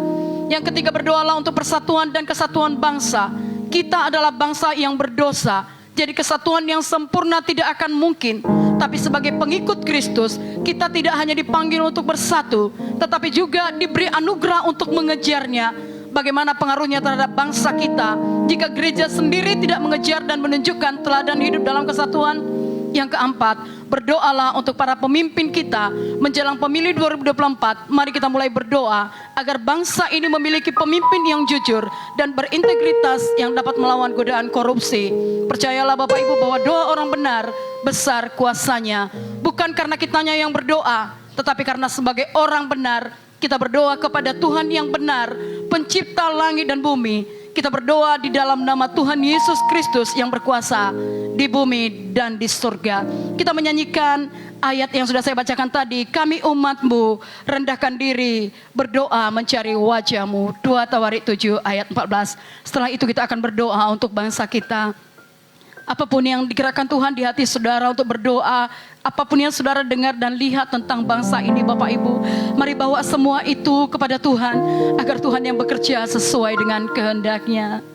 Yang ketiga, berdoalah untuk persatuan dan kesatuan bangsa. Kita adalah bangsa yang berdosa, jadi kesatuan yang sempurna tidak akan mungkin. Tapi sebagai pengikut Kristus, kita tidak hanya dipanggil untuk bersatu, tetapi juga diberi anugerah untuk mengejarnya. Bagaimana pengaruhnya terhadap bangsa kita jika gereja sendiri tidak mengejar dan menunjukkan teladan hidup dalam kesatuan? Yang keempat, berdoalah untuk para pemimpin kita menjelang pemilu 2024. Mari kita mulai berdoa agar bangsa ini memiliki pemimpin yang jujur dan berintegritas yang dapat melawan godaan korupsi. Percayalah Bapak Ibu bahwa doa orang benar besar kuasanya. Bukan karena kitanya yang berdoa, tetapi karena sebagai orang benar kita berdoa kepada Tuhan yang benar, pencipta langit dan bumi. Kita berdoa di dalam nama Tuhan Yesus Kristus yang berkuasa di bumi dan di surga. Kita menyanyikan ayat yang sudah saya bacakan tadi. Kami umat-Mu rendahkan diri, berdoa mencari wajah-Mu. 2 Tawarik 7 ayat 14. Setelah itu kita akan berdoa untuk bangsa kita. Apapun yang digerakkan Tuhan di hati saudara untuk berdoa, apapun yang saudara dengar dan lihat tentang bangsa ini Bapak Ibu, mari bawa semua itu kepada Tuhan, agar Tuhan yang bekerja sesuai dengan kehendak-Nya.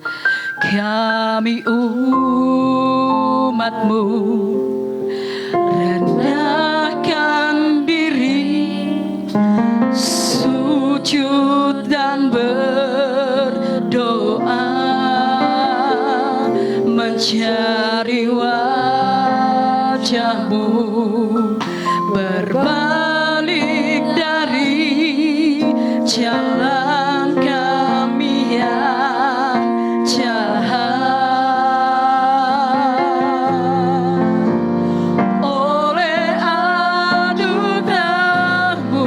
Kami umat-Mu rendahkan diri, sujud dan berdoa, mencari wajah-Mu, berbalik dari jalan kami yang jahat. Oleh anugerah-Mu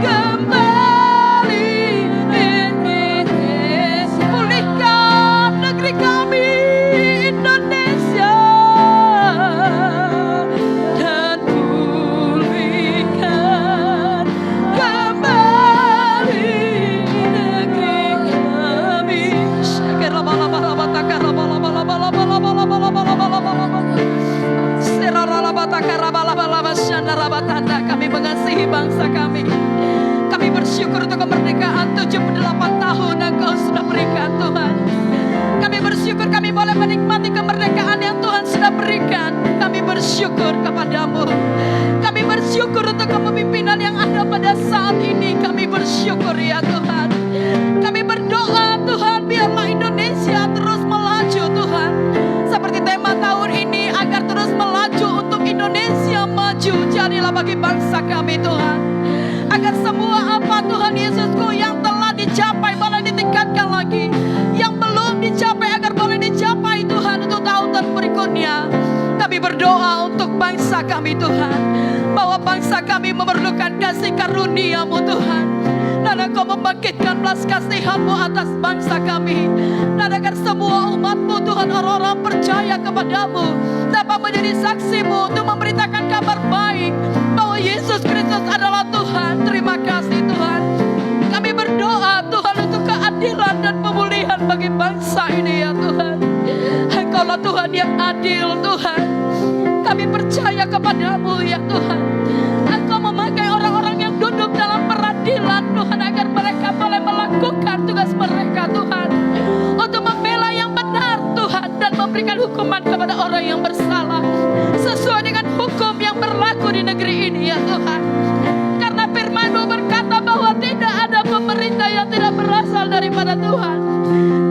kembali kami mengasihi bangsa kami. Kami bersyukur untuk kemerdekaan 78 tahun Engkau sudah berikan Tuhan. Kami bersyukur kami boleh menikmati kemerdekaan yang Tuhan sudah berikan. Kami bersyukur kepadamu. Kami bersyukur untuk kepemimpinan yang ada pada saat ini. Kami bersyukur ya Tuhan. Kami berdoa Tuhan, biarlah Indonesia terus melaju Tuhan. Seperti tema tahun ini, agar terus melaju untuk Indonesia maju. Jadilah bagi bangsa kami Tuhan. Agar semua apa Tuhan Yesusku yang telah dicapai boleh ditingkatkan lagi. Yang belum dicapai agar boleh dicapai Tuhan untuk tahun berikutnya. Kami berdoa untuk bangsa kami Tuhan, bahwa bangsa kami memerlukan kasih karunia-Mu Tuhan. Dan Engkau membangkitkan belas kasihan-Mu atas bangsa kami. Dan agar semua umat-Mu Tuhan, orang-orang percaya kepadamu, dapat menjadi saksi-Mu untuk memberitakan kabar baik bahwa Yesus Kristus adalah Tuhan. Terima kasih Tuhan. Kami berdoa Tuhan untuk keadilan dan pemulihan bagi bangsa ini ya Tuhan. Engkaulah Tuhan yang adil Tuhan. Kami percaya kepadamu ya Tuhan. Engkau memakai orang-orang yang duduk dalam peradilan Tuhan, agar mereka boleh melakukan tugas mereka Tuhan, untuk membela yang benar Tuhan, dan memberikan hukuman kepada orang yang bersalah sesuai dengan hukum yang berlaku di negeri ini ya Tuhan. Karena firman-Mu berkata bahwa tidak ada pemerintah yang tidak berasal daripada Tuhan,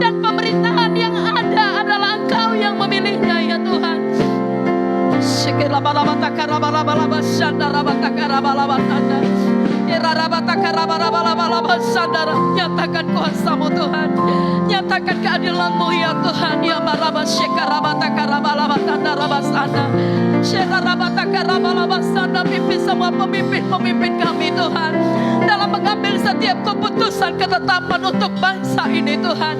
dan pemerintahan yang ada adalah Engkau yang memilihnya ya Tuhan. Nyatakan kuasa-Mu Tuhan, nyatakan keadilan-Mu ya Tuhan. Ya maraba pimpin semua pemimpin kami Tuhan, dalam mengambil setiap keputusan ketetapan untuk bangsa ini Tuhan,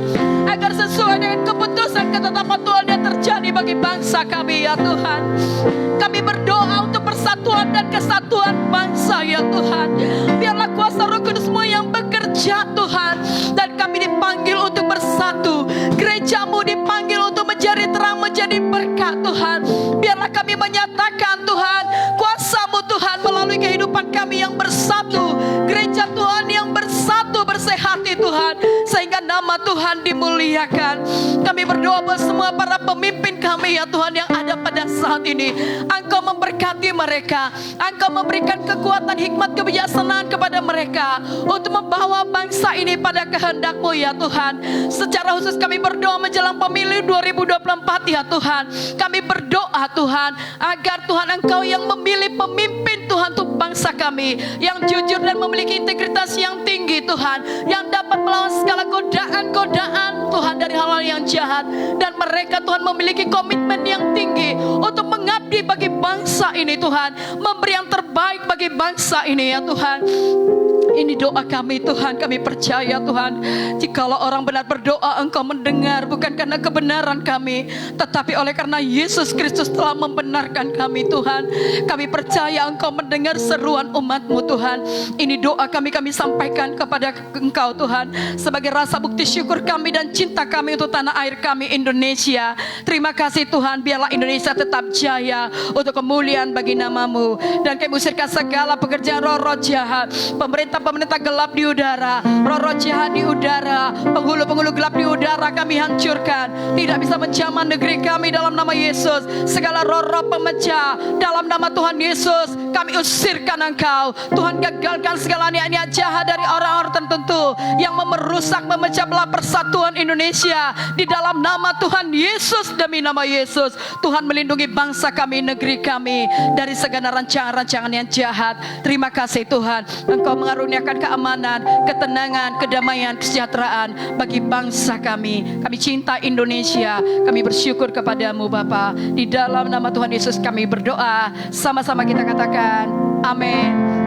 agar sesuai dengan keputusan ketetapan Tuhan yang terjadi bagi bangsa kami ya Tuhan. Kami berdoa untuk persatuan dan kesatuan bangsa ya Tuhan. Biarlah kuasa Roh Kudus-Mu yang bekerja Tuhan, dan kami dipanggil untuk bersatu. Gereja-Mu dipanggil untuk menjadi terang, menjadi berkat Tuhan. Biarlah kami menyatakan Tuhan kuasa-Mu Tuhan melalui kehidupan kami yang bersatu. Gereja Tuhan yang bersatu, bersehati Tuhan, sehingga nama Tuhan dimuliakan. Kami berdoa buat semua para pemimpin kami ya Tuhan yang ada pada saat ini. Engkau memberkati mereka, Engkau memberikan kekuatan, hikmat, kebijaksanaan kepada mereka untuk membawa bangsa ini pada kehendak-Mu ya Tuhan. Secara khusus kami berdoa menjelang pemilu 2024 ya Tuhan. Kami berdoa Tuhan, agar Tuhan Engkau yang memilih pemimpin Tuhan untuk bangsa kami, yang jujur dan memiliki integritas yang tinggi Tuhan, yang dapat melawan segala godaan-godaan Tuhan dari hal-hal yang jahat. Dan mereka Tuhan memiliki komitmen yang tinggi untuk mengabdi bagi bangsa ini Tuhan, memberi yang terbaik bagi bangsa ini ya Tuhan. Ini doa kami Tuhan. Kami percaya Tuhan, jikalau orang benar berdoa, Engkau mendengar, bukan karena kebenaran kami, tetapi oleh karena Yesus Kristus telah membenarkan kami Tuhan. Kami percaya Engkau mendengar seruan umat-Mu Tuhan. Ini doa kami sampaikan kepada Engkau Tuhan, sebagai rasa bukti syukur kami dan cinta kami untuk tanah air kami Indonesia. Terima kasih Tuhan, biarlah Indonesia tetap jaya untuk kemuliaan bagi nama-Mu. Dan kami usirkan segala pekerjaan roh-roh jahat, pemerintah gelap di udara, roh-roh jahat di udara, penghulu-penghulu gelap di udara kami hancurkan. Tidak bisa menjamah negeri kami dalam nama Yesus. Segala roh-roh pemecah dalam nama Tuhan Yesus kami usirkan Engkau. Tuhan, gagalkan segala niat-niat jahat dari orang-orang tertentu yang merusak, memecah belah persatuan Indonesia di dalam nama Tuhan Yesus. Demi nama Yesus, Tuhan melindungi bangsa kami, negeri kami dari segala rancangan-rancangan yang jahat. Terima kasih Tuhan, Engkau mengaruniakan keamanan, ketenangan, kedamaian, kesejahteraan bagi bangsa kami. Kami cinta Indonesia. Kami bersyukur kepadamu Bapa. Di dalam nama Tuhan Yesus kami berdoa. Sama-sama kita katakan amin.